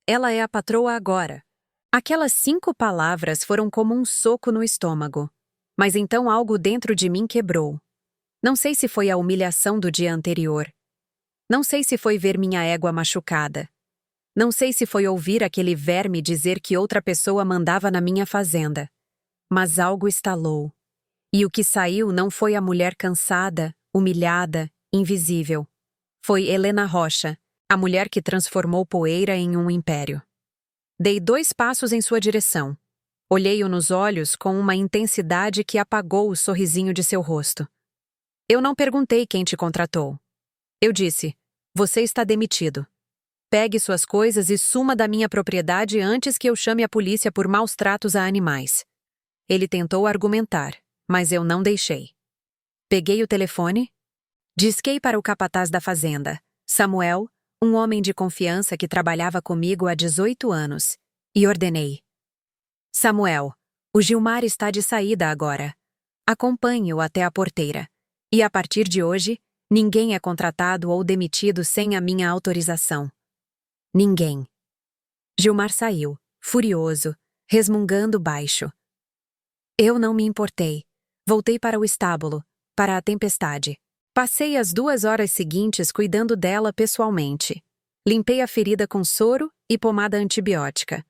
Ela é a patroa agora. Aquelas 5 palavras foram como um soco no estômago. Mas então algo dentro de mim quebrou. Não sei se foi a humilhação do dia anterior. Não sei se foi ver minha égua machucada. Não sei se foi ouvir aquele verme dizer que outra pessoa mandava na minha fazenda. Mas algo estalou. E o que saiu não foi a mulher cansada, humilhada, invisível. Foi Helena Rocha, a mulher que transformou poeira em um império. Dei 2 passos em sua direção. Olhei-o nos olhos com uma intensidade que apagou o sorrisinho de seu rosto. Eu não perguntei quem te contratou. Eu disse, você está demitido. Pegue suas coisas e suma da minha propriedade antes que eu chame a polícia por maus tratos a animais. Ele tentou argumentar, mas eu não deixei. Peguei o telefone, disquei para o capataz da fazenda, Samuel, um homem de confiança que trabalhava comigo há 18 anos, e ordenei. Samuel, o Gilmar está de saída agora. Acompanhe-o até a porteira. E a partir de hoje, ninguém é contratado ou demitido sem a minha autorização. Ninguém. Gilmar saiu, furioso, resmungando baixo. Eu não me importei. Voltei para o estábulo, para a tempestade. Passei as 2 horas seguintes cuidando dela pessoalmente. Limpei a ferida com soro e pomada antibiótica.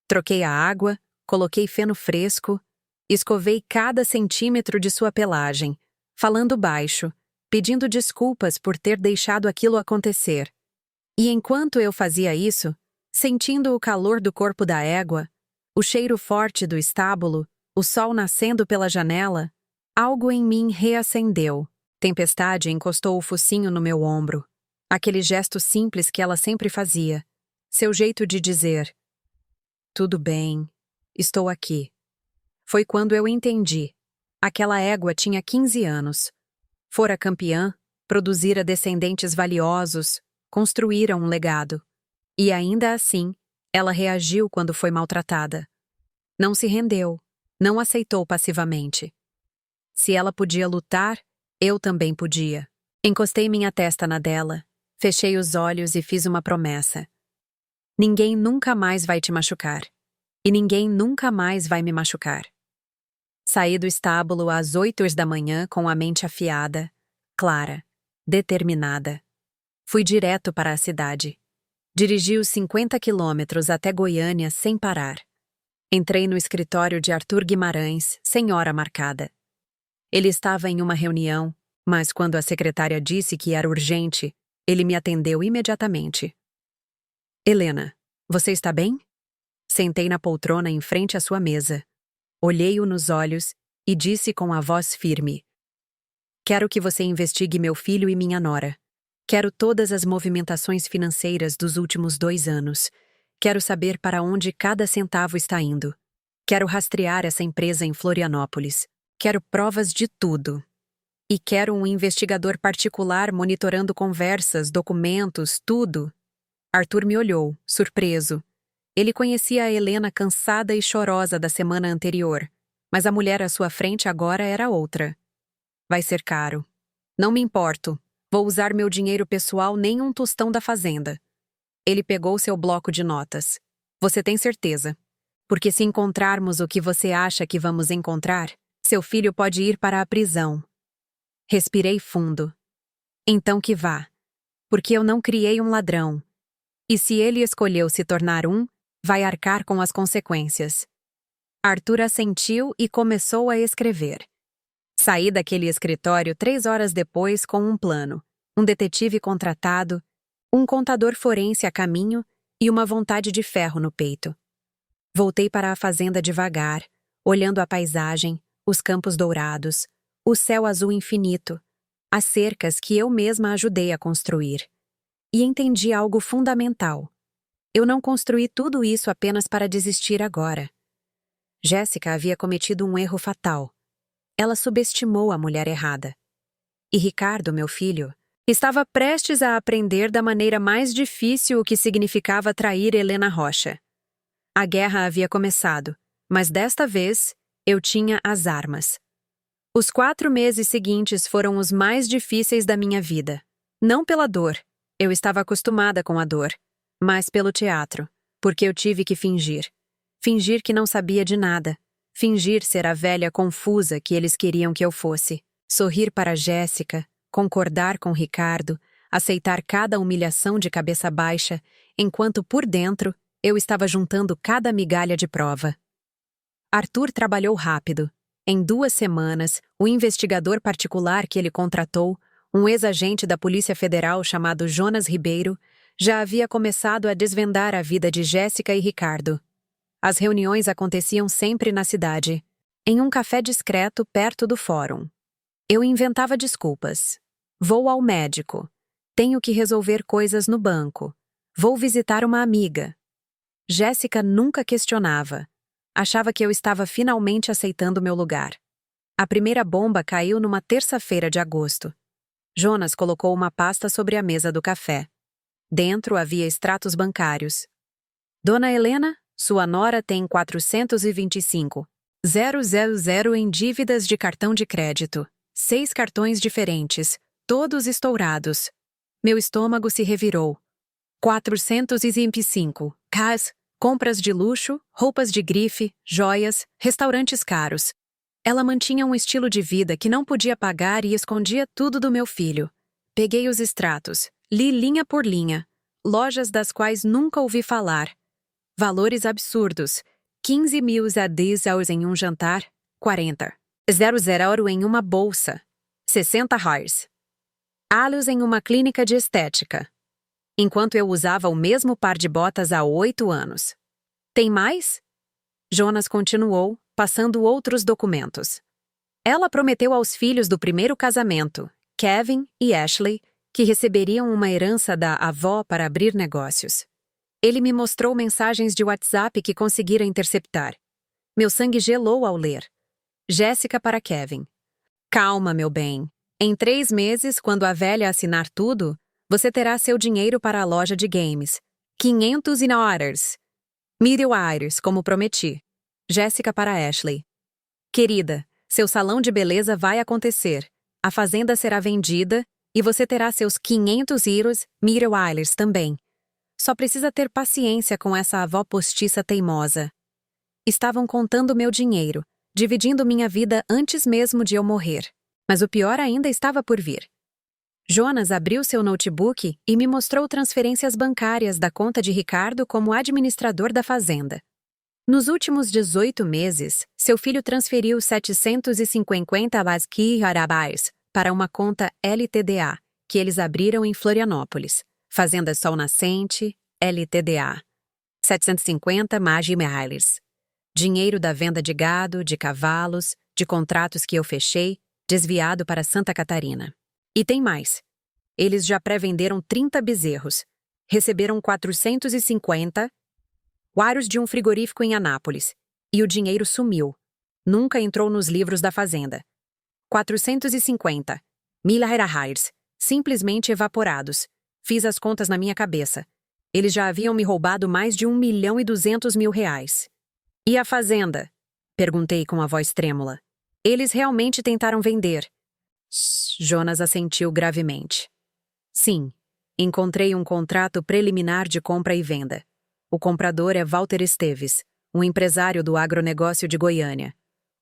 Troquei a água, coloquei feno fresco, escovei cada centímetro de sua pelagem, falando baixo, pedindo desculpas por ter deixado aquilo acontecer. E enquanto eu fazia isso, sentindo o calor do corpo da égua, o cheiro forte do estábulo, o sol nascendo pela janela, algo em mim reacendeu. Tempestade encostou o focinho no meu ombro. Aquele gesto simples que ela sempre fazia. Seu jeito de dizer, tudo bem, estou aqui. Foi quando eu entendi. Aquela égua tinha 15 anos. Fora campeã, produzira descendentes valiosos, construíra um legado. E ainda assim, ela reagiu quando foi maltratada. Não se rendeu, não aceitou passivamente. Se ela podia lutar, eu também podia. Encostei minha testa na dela, fechei os olhos e fiz uma promessa. Ninguém nunca mais vai te machucar. E ninguém nunca mais vai me machucar. Saí do estábulo às 8 da manhã com a mente afiada, clara, determinada. Fui direto para a cidade. Dirigi os 50 quilômetros até Goiânia sem parar. Entrei no escritório de Arthur Guimarães, sem hora marcada. Ele estava em uma reunião, mas quando a secretária disse que era urgente, ele me atendeu imediatamente. Helena, você está bem? Sentei na poltrona em frente à sua mesa. Olhei-o nos olhos e disse com a voz firme. Quero que você investigue meu filho e minha nora. Quero todas as movimentações financeiras dos últimos 2 anos. Quero saber para onde cada centavo está indo. Quero rastrear essa empresa em Florianópolis. Quero provas de tudo. E quero um investigador particular monitorando conversas, documentos, tudo. Arthur me olhou, surpreso. Ele conhecia a Helena cansada e chorosa da semana anterior, mas a mulher à sua frente agora era outra. Vai ser caro. Não me importo. Vou usar meu dinheiro pessoal, nem um tostão da fazenda. Ele pegou seu bloco de notas. Você tem certeza? Porque se encontrarmos o que você acha que vamos encontrar, seu filho pode ir para a prisão. Respirei fundo. Então que vá. Porque eu não criei um ladrão. E se ele escolheu se tornar um, vai arcar com as consequências. Arthur assentiu e começou a escrever. Saí daquele escritório 3 horas depois com um plano, um detetive contratado, um contador forense a caminho e uma vontade de ferro no peito. Voltei para a fazenda devagar, olhando a paisagem, os campos dourados, o céu azul infinito, as cercas que eu mesma ajudei a construir. E entendi algo fundamental. Eu não construí tudo isso apenas para desistir agora. Jéssica havia cometido um erro fatal. Ela subestimou a mulher errada. E Ricardo, meu filho, estava prestes a aprender da maneira mais difícil o que significava trair Helena Rocha. A guerra havia começado, mas desta vez eu tinha as armas. Os 4 meses seguintes foram os mais difíceis da minha vida. Não pela dor, eu estava acostumada com a dor, mas pelo teatro, porque eu tive que fingir. Fingir que não sabia de nada. Fingir ser a velha confusa que eles queriam que eu fosse. Sorrir para Jéssica, concordar com Ricardo, aceitar cada humilhação de cabeça baixa, enquanto por dentro eu estava juntando cada migalha de prova. Arthur trabalhou rápido. Em 2 semanas, o investigador particular que ele contratou, um ex-agente da Polícia Federal chamado Jonas Ribeiro, já havia começado a desvendar a vida de Jéssica e Ricardo. As reuniões aconteciam sempre na cidade, em um café discreto perto do fórum. Eu inventava desculpas. Vou ao médico. Tenho que resolver coisas no banco. Vou visitar uma amiga. Jéssica nunca questionava. Achava que eu estava finalmente aceitando meu lugar. A primeira bomba caiu numa terça-feira de agosto. Jonas colocou uma pasta sobre a mesa do café. Dentro havia extratos bancários. Dona Helena, sua nora tem 425.000 em dívidas de cartão de crédito. 6 cartões diferentes, todos estourados. Meu estômago se revirou. 425. Compras de luxo, roupas de grife, joias, restaurantes caros. Ela mantinha um estilo de vida que não podia pagar e escondia tudo do meu filho. Peguei os extratos, li linha por linha. Lojas das quais nunca ouvi falar. Valores absurdos. 15.000 a 10 euros em um jantar, 40.00 em uma bolsa, 60 reais. Alhos em uma clínica de estética. Enquanto eu usava o mesmo par de botas há 8 anos. Tem mais? Jonas continuou, passando outros documentos. Ela prometeu aos filhos do primeiro casamento, Kevin e Ashley, que receberiam uma herança da avó para abrir negócios. Ele me mostrou mensagens de WhatsApp que conseguira interceptar. Meu sangue gelou ao ler. Jéssica para Kevin. Calma, meu bem. Em 3 meses, quando a velha assinar tudo, você terá seu dinheiro para a loja de games. 500 $. $1.000, como prometi. Jéssica para Ashley. Querida, seu salão de beleza vai acontecer. A fazenda será vendida e você terá seus 500 euros, $1.000 também. Só precisa ter paciência com essa avó postiça teimosa. Estavam contando meu dinheiro, dividindo minha vida antes mesmo de eu morrer. Mas o pior ainda estava por vir. Jonas abriu seu notebook e me mostrou transferências bancárias da conta de Ricardo como administrador da fazenda. Nos últimos 18 meses, seu filho transferiu 750 $, para uma conta LTDA, que eles abriram em Florianópolis. Fazenda Sol Nascente, LTDA. 750 $. Dinheiro da venda de gado, de cavalos, de contratos que eu fechei, desviado para Santa Catarina. E tem mais. Eles já pré-venderam 30 bezerros. Receberam 450 waros de um frigorífico em Anápolis. E o dinheiro sumiu. Nunca entrou nos livros da fazenda. 450.000 reais, simplesmente evaporados. Fiz as contas na minha cabeça. Eles já haviam me roubado mais de 1.200.000 reais. E a fazenda? Perguntei com a voz trêmula. Eles realmente tentaram vender. Jonas assentiu gravemente. Sim, encontrei um contrato preliminar de compra e venda. O comprador é Walter Esteves, um empresário do agronegócio de Goiânia.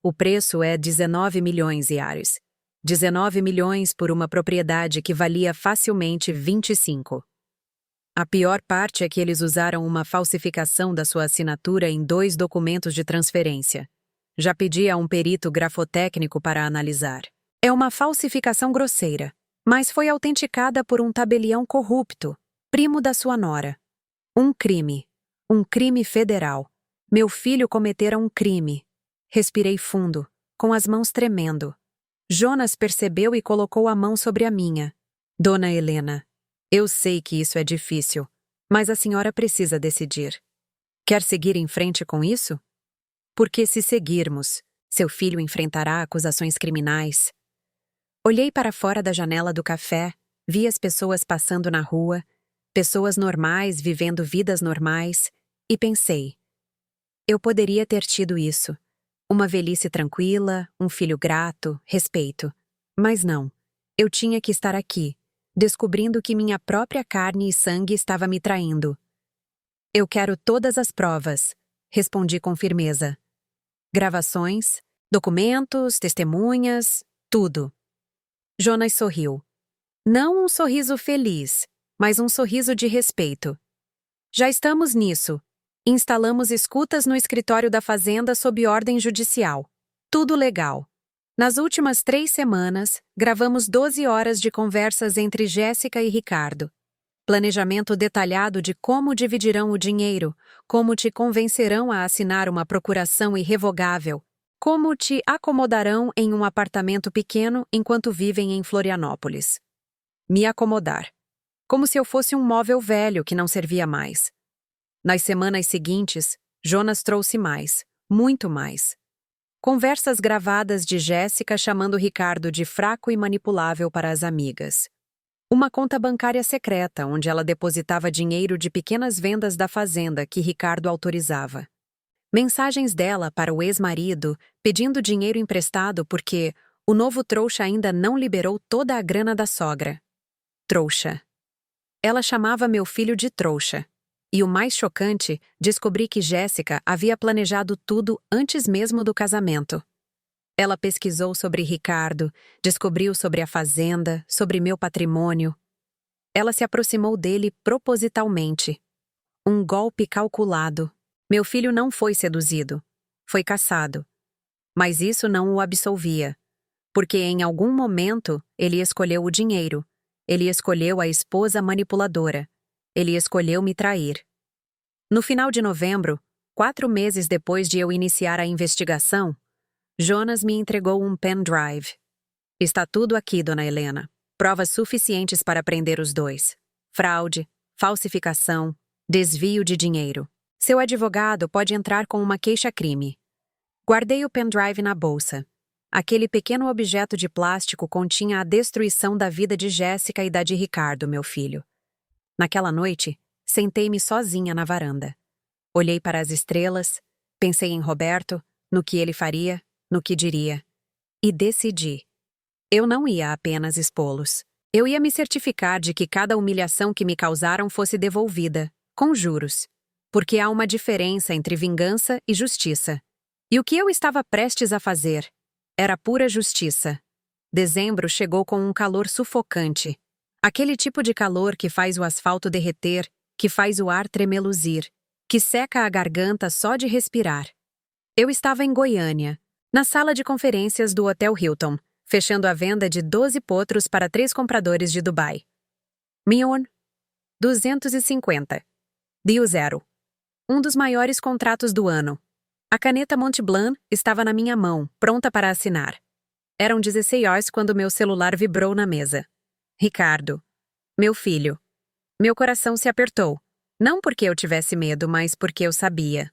O preço é 19 milhões diários. 19 milhões por uma propriedade que valia facilmente 25. A pior parte é que eles usaram uma falsificação da sua assinatura em 2 documentos de transferência. Já pedi a um perito grafotécnico para analisar. É uma falsificação grosseira, mas foi autenticada por um tabelião corrupto, primo da sua nora. Um crime federal. Meu filho cometera um crime. Respirei fundo, com as mãos tremendo. Jonas percebeu e colocou a mão sobre a minha. Dona Helena, eu sei que isso é difícil, mas a senhora precisa decidir. Quer seguir em frente com isso? Porque se seguirmos, seu filho enfrentará acusações criminais. Olhei para fora da janela do café, vi as pessoas passando na rua, pessoas normais vivendo vidas normais, e pensei: eu poderia ter tido isso. Uma velhice tranquila, um filho grato, respeito. Mas não. Eu tinha que estar aqui, descobrindo que minha própria carne e sangue estava me traindo. Eu quero todas as provas, respondi com firmeza. Gravações, documentos, testemunhas, tudo. Jonas sorriu. Não um sorriso feliz, mas um sorriso de respeito. Já estamos nisso. Instalamos escutas no escritório da fazenda sob ordem judicial. Tudo legal. Nas últimas 3 semanas, gravamos 12 horas de conversas entre Jéssica e Ricardo. Planejamento detalhado de como dividirão o dinheiro, como te convencerão a assinar uma procuração irrevogável, como te acomodarão em um apartamento pequeno enquanto vivem em Florianópolis. Me acomodar. Como se eu fosse um móvel velho que não servia mais. Nas semanas seguintes, Jonas trouxe mais, muito mais. Conversas gravadas de Jéssica chamando Ricardo de fraco e manipulável para as amigas. Uma conta bancária secreta onde ela depositava dinheiro de pequenas vendas da fazenda que Ricardo autorizava. Mensagens dela para o ex-marido pedindo dinheiro emprestado porque o novo trouxa ainda não liberou toda a grana da sogra. Trouxa. Ela chamava meu filho de trouxa. E o mais chocante, descobri que Jéssica havia planejado tudo antes mesmo do casamento. Ela pesquisou sobre Ricardo, descobriu sobre a fazenda, sobre meu patrimônio. Ela se aproximou dele propositalmente. Um golpe calculado. Meu filho não foi seduzido. Foi caçado. Mas isso não o absolvia. Porque em algum momento ele escolheu o dinheiro. Ele escolheu a esposa manipuladora. Ele escolheu me trair. No final de novembro, 4 meses depois de eu iniciar a investigação, Jonas me entregou um pendrive. Está tudo aqui, Dona Helena. Provas suficientes para prender os 2. Fraude, falsificação, desvio de dinheiro. Seu advogado pode entrar com uma queixa-crime. Guardei o pendrive na bolsa. Aquele pequeno objeto de plástico continha a destruição da vida de Jéssica e da de Ricardo, meu filho. Naquela noite, sentei-me sozinha na varanda. Olhei para as estrelas, pensei em Roberto, no que ele faria, no que diria. E decidi. Eu não ia apenas expô-los. Eu ia me certificar de que cada humilhação que me causaram fosse devolvida, com juros. Porque há uma diferença entre vingança e justiça. E o que eu estava prestes a fazer era pura justiça. Dezembro chegou com um calor sufocante. Aquele tipo de calor que faz o asfalto derreter, que faz o ar tremeluzir, que seca a garganta só de respirar. Eu estava em Goiânia, na sala de conferências do Hotel Hilton, fechando a venda de 12 potros para 3 compradores de Dubai. Mion, 250. Dio Zero. Um dos maiores contratos do ano. A caneta Montblanc estava na minha mão, pronta para assinar. Eram 16 horas quando meu celular vibrou na mesa. Ricardo. Meu filho. Meu coração se apertou. Não porque eu tivesse medo, mas porque eu sabia.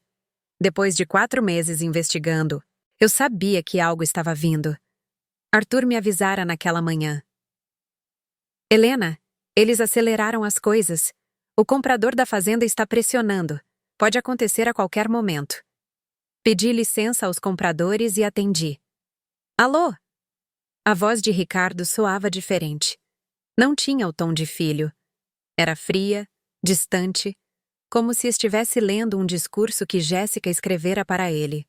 Depois de 4 meses investigando, eu sabia que algo estava vindo. Arthur me avisara naquela manhã. Helena, eles aceleraram as coisas. O comprador da fazenda está pressionando. Pode acontecer a qualquer momento. Pedi licença aos compradores e atendi. Alô? A voz de Ricardo soava diferente. Não tinha o tom de filho. Era fria, distante, como se estivesse lendo um discurso que Jéssica escrevera para ele.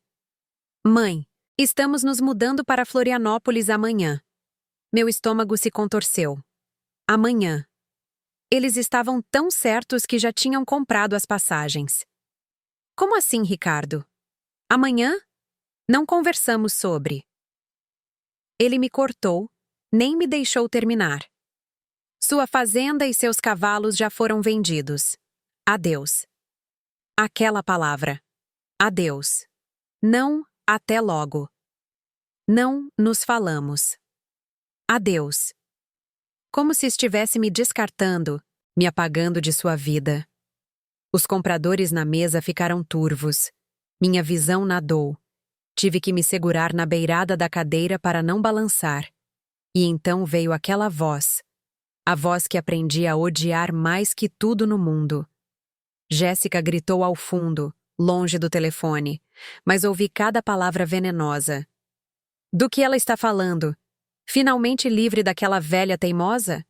Mãe, estamos nos mudando para Florianópolis amanhã. Meu estômago se contorceu. Amanhã. Eles estavam tão certos que já tinham comprado as passagens. Como assim, Ricardo? Amanhã? Não conversamos sobre. Ele me cortou, nem me deixou terminar. Sua fazenda e seus cavalos já foram vendidos. Adeus. Aquela palavra. Adeus. Não, até logo. Não nos falamos. Adeus. Como se estivesse me descartando, me apagando de sua vida. Os compradores na mesa ficaram turvos. Minha visão nadou. Tive que me segurar na beirada da cadeira para não balançar. E então veio aquela voz. A voz que aprendi a odiar mais que tudo no mundo. Jéssica gritou ao fundo, longe do telefone, mas ouvi cada palavra venenosa. Do que ela está falando? Finalmente livre daquela velha teimosa?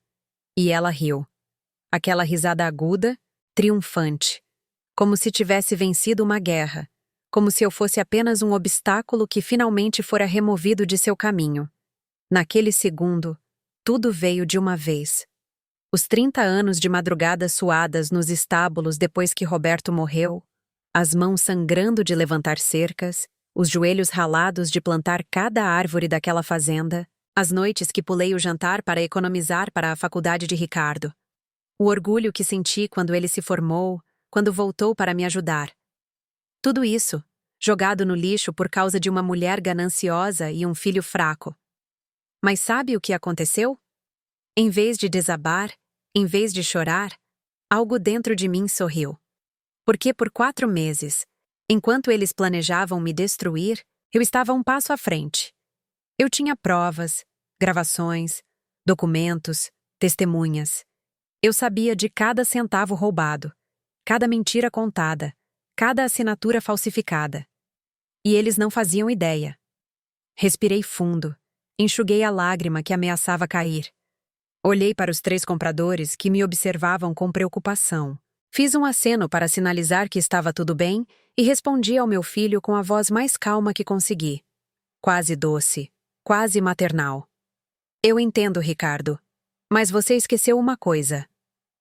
E ela riu. Aquela risada aguda, triunfante. Como se tivesse vencido uma guerra. Como se eu fosse apenas um obstáculo que finalmente fora removido de seu caminho. Naquele segundo, tudo veio de uma vez. Os 30 anos de madrugadas suadas nos estábulos depois que Roberto morreu, as mãos sangrando de levantar cercas, os joelhos ralados de plantar cada árvore daquela fazenda, as noites que pulei o jantar para economizar para a faculdade de Ricardo. O orgulho que senti quando ele se formou, quando voltou para me ajudar. Tudo isso, jogado no lixo por causa de uma mulher gananciosa e um filho fraco. Mas sabe o que aconteceu? Em vez de desabar, em vez de chorar, algo dentro de mim sorriu. Porque por 4 meses, enquanto eles planejavam me destruir, eu estava um passo à frente. Eu tinha provas, gravações, documentos, testemunhas. Eu sabia de cada centavo roubado, cada mentira contada, cada assinatura falsificada. E eles não faziam ideia. Respirei fundo, enxuguei a lágrima que ameaçava cair. Olhei para os 3 compradores que me observavam com preocupação. Fiz um aceno para sinalizar que estava tudo bem e respondi ao meu filho com a voz mais calma que consegui. Quase doce, quase maternal. Eu entendo, Ricardo. Mas você esqueceu uma coisa.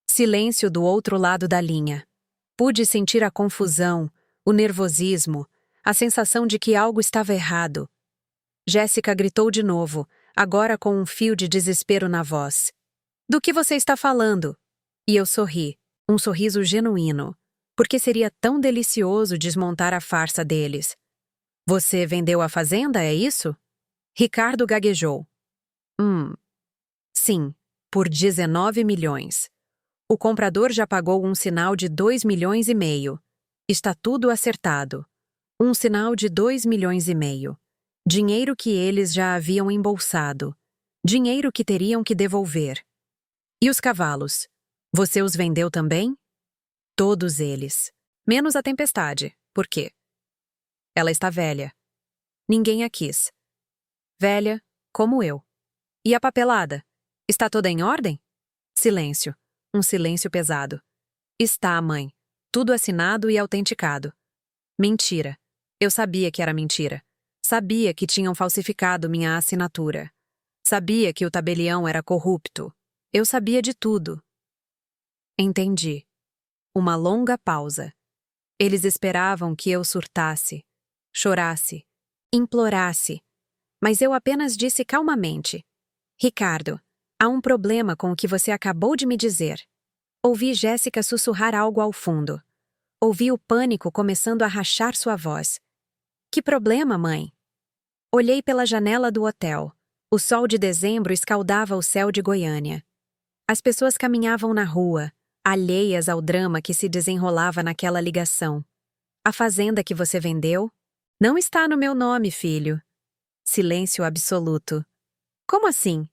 Silêncio do outro lado da linha. Pude sentir a confusão, o nervosismo, a sensação de que algo estava errado. Jéssica gritou de novo, agora com um fio de desespero na voz. Do que você está falando? E eu sorri, um sorriso genuíno, porque seria tão delicioso desmontar a farsa deles. Você vendeu a fazenda, é isso? Ricardo gaguejou. Sim, por 19 milhões. O comprador já pagou um sinal de 2,5 milhões. Está tudo acertado. Um sinal de 2,5 milhões. Dinheiro que eles já haviam embolsado. Dinheiro que teriam que devolver. E os cavalos? Você os vendeu também? Todos eles. Menos a Tempestade. Por quê? Ela está velha. Ninguém a quis. Velha, como eu. E a papelada? Está toda em ordem? Silêncio. Um silêncio pesado. Está, mãe. Tudo assinado e autenticado. Mentira. Eu sabia que era mentira. Sabia que tinham falsificado minha assinatura. Sabia que o tabelião era corrupto. Eu sabia de tudo. Entendi. Uma longa pausa. Eles esperavam que eu surtasse, chorasse, implorasse. Mas eu apenas disse calmamente. Ricardo, há um problema com o que você acabou de me dizer. Ouvi Jéssica sussurrar algo ao fundo. Ouvi o pânico começando a rachar sua voz. Que problema, mãe? Olhei pela janela do hotel. O sol de dezembro escaldava o céu de Goiânia. As pessoas caminhavam na rua, alheias ao drama que se desenrolava naquela ligação. A fazenda que você vendeu? Não está no meu nome, filho. Silêncio absoluto. Como assim?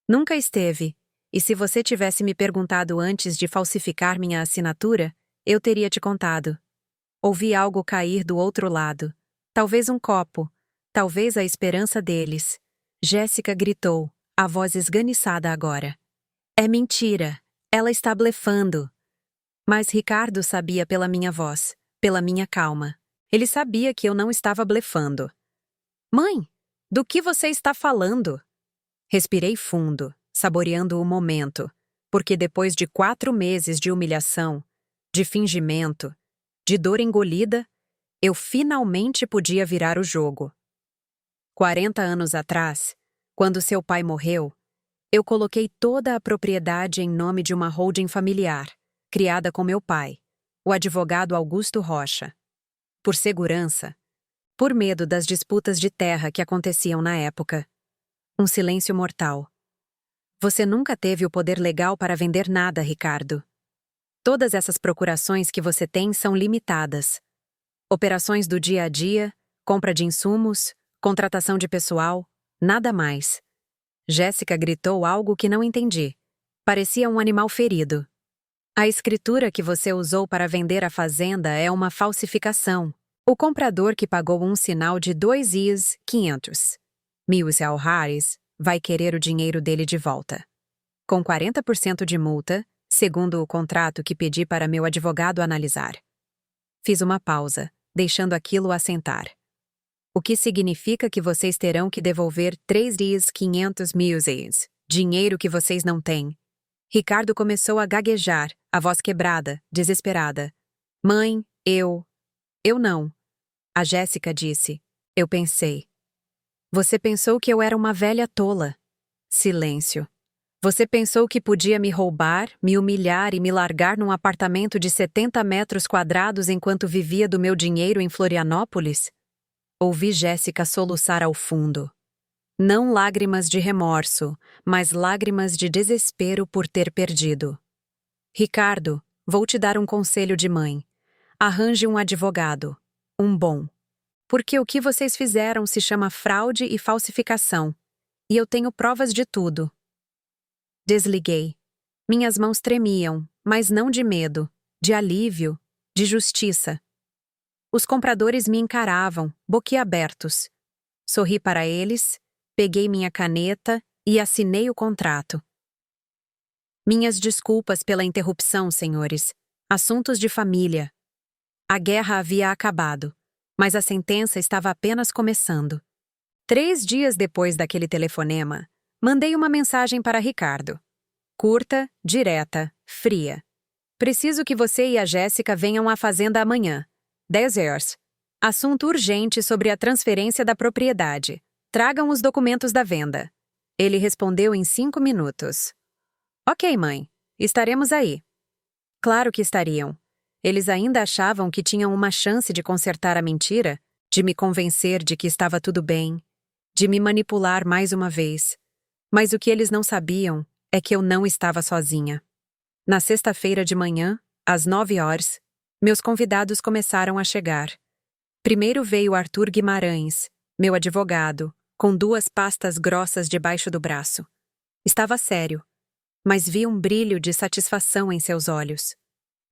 Nunca esteve. E se você tivesse me perguntado antes de falsificar minha assinatura, eu teria te contado. Ouvi algo cair do outro lado. Talvez um copo. Talvez a esperança deles. Jéssica gritou, a voz esganiçada agora. É mentira. Ela está blefando. Mas Ricardo sabia pela minha voz, pela minha calma. Ele sabia que eu não estava blefando. Mãe, do que você está falando? Respirei fundo, saboreando o momento, porque depois de 4 meses de humilhação, de fingimento, de dor engolida, eu finalmente podia virar o jogo. 40 anos atrás, quando seu pai morreu, eu coloquei toda a propriedade em nome de uma holding familiar, criada com meu pai, o advogado Augusto Rocha. Por segurança, por medo das disputas de terra que aconteciam na época. Um silêncio mortal. Você nunca teve o poder legal para vender nada, Ricardo. Todas essas procurações que você tem são limitadas. Operações do dia a dia, compra de insumos, contratação de pessoal, nada mais. Jéssica gritou algo que não entendi. Parecia um animal ferido. A escritura que você usou para vender a fazenda é uma falsificação. O comprador que pagou um sinal de 2,500 mil reais vai querer o dinheiro dele de volta. Com 40% de multa, segundo o contrato que pedi para meu advogado analisar. Fiz uma pausa, deixando aquilo assentar. O que significa que vocês terão que devolver 3,500 mil, dinheiro que vocês não têm. Ricardo começou a gaguejar, a voz quebrada, desesperada. Mãe, eu não. A Jéssica disse. Eu pensei. Você pensou que eu era uma velha tola. Silêncio. Você pensou que podia me roubar, me humilhar e me largar num apartamento de 70 metros quadrados enquanto vivia do meu dinheiro em Florianópolis? Ouvi Jéssica soluçar ao fundo. Não lágrimas de remorso, mas lágrimas de desespero por ter perdido. Ricardo, vou te dar um conselho de mãe. Arranje um advogado. Um bom. Porque o que vocês fizeram se chama fraude e falsificação. E eu tenho provas de tudo. Desliguei. Minhas mãos tremiam, mas não de medo, de alívio, de justiça. Os compradores me encaravam, boquiabertos. Sorri para eles, peguei minha caneta e assinei o contrato. Minhas desculpas pela interrupção, senhores. Assuntos de família. A guerra havia acabado, mas a sentença estava apenas começando. 3 dias depois daquele telefonema, mandei uma mensagem para Ricardo. Curta, direta, fria. Preciso que você e a Jéssica venham à fazenda amanhã. 10 horas. Assunto urgente sobre a transferência da propriedade. Tragam os documentos da venda. Ele respondeu em 5 minutos. Ok, mãe. Estaremos aí. Claro que estariam. Eles ainda achavam que tinham uma chance de consertar a mentira, de me convencer de que estava tudo bem, de me manipular mais uma vez. Mas o que eles não sabiam é que eu não estava sozinha. Na sexta-feira de manhã, às 9 horas, meus convidados começaram a chegar. Primeiro veio Arthur Guimarães, meu advogado, com 2 pastas grossas debaixo do braço. Estava sério, mas vi um brilho de satisfação em seus olhos.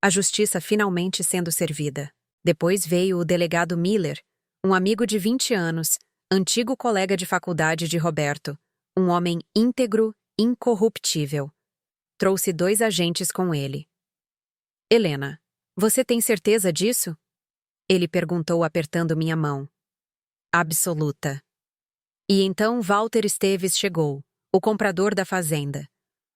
A justiça finalmente sendo servida. Depois veio o delegado Miller, um amigo de 20 anos, antigo colega de faculdade de Roberto, um homem íntegro, incorruptível. Trouxe 2 agentes com ele. Helena, você tem certeza disso? Ele perguntou apertando minha mão. Absoluta. E então Walter Esteves chegou, o comprador da fazenda.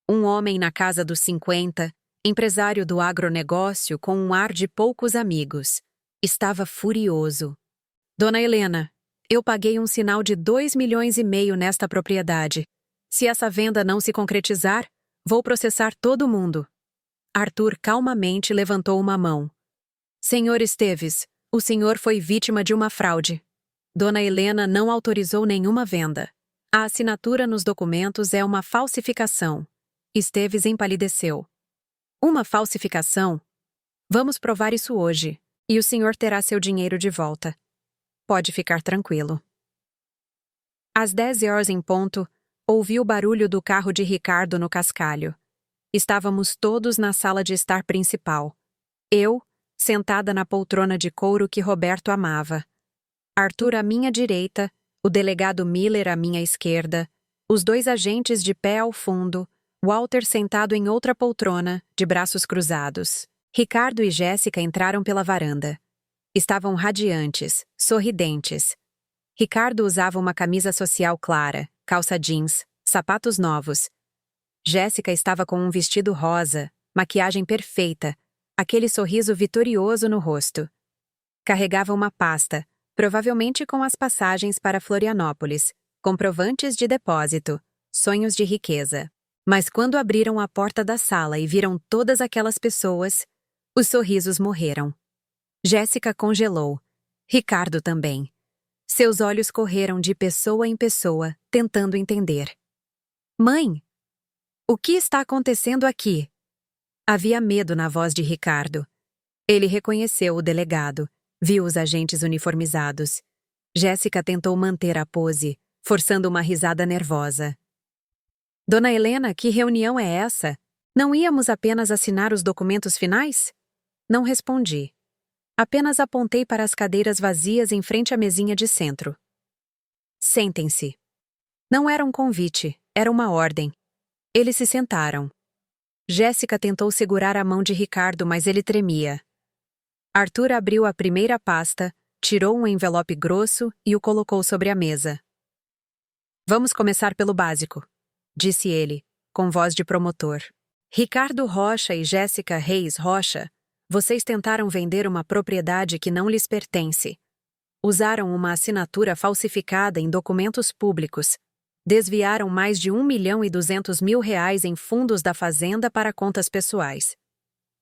Um homem na casa dos 50, empresário do agronegócio com um ar de poucos amigos. Estava furioso. Dona Helena, eu paguei um sinal de 2,5 milhões nesta propriedade. Se essa venda não se concretizar, vou processar todo mundo. Arthur calmamente levantou uma mão. Senhor Esteves, o senhor foi vítima de uma fraude. Dona Helena não autorizou nenhuma venda. A assinatura nos documentos é uma falsificação. Esteves empalideceu. Uma falsificação? Vamos provar isso hoje, e o senhor terá seu dinheiro de volta. Pode ficar tranquilo. Às 10 horas em ponto, Ouvi o barulho do carro de Ricardo no cascalho. Estávamos todos na sala de estar principal. Eu, sentada na poltrona de couro que Roberto amava. Arthur à minha direita, o delegado Miller à minha esquerda, os dois agentes de pé ao fundo, Walter sentado em outra poltrona, de braços cruzados. Ricardo e Jéssica entraram pela varanda. Estavam radiantes, sorridentes. Ricardo usava uma camisa social clara, calça jeans, sapatos novos. Jéssica estava com um vestido rosa, maquiagem perfeita, aquele sorriso vitorioso no rosto. Carregava uma pasta, provavelmente com as passagens para Florianópolis, comprovantes de depósito, sonhos de riqueza. Mas quando abriram a porta da sala e viram todas aquelas pessoas, os sorrisos morreram. Jéssica congelou. Ricardo também. Seus olhos correram de pessoa em pessoa, tentando entender. Mãe! O que está acontecendo aqui? Havia medo na voz de Ricardo. Ele reconheceu o delegado, viu os agentes uniformizados. Jéssica tentou manter a pose, forçando uma risada nervosa. Dona Helena, que reunião é essa? Não íamos apenas assinar os documentos finais? Não respondi. Apenas apontei para as cadeiras vazias em frente à mesinha de centro. Sentem-se. Não era um convite, era uma ordem. Eles se sentaram. Jéssica tentou segurar a mão de Ricardo, mas ele tremia. Arthur abriu a primeira pasta, tirou um envelope grosso e o colocou sobre a mesa. Vamos começar pelo básico, disse ele, com voz de promotor. Ricardo Rocha e Jéssica Reis Rocha, vocês tentaram vender uma propriedade que não lhes pertence. Usaram uma assinatura falsificada em documentos públicos. Desviaram mais de R$ 1.200.000 em fundos da fazenda para contas pessoais.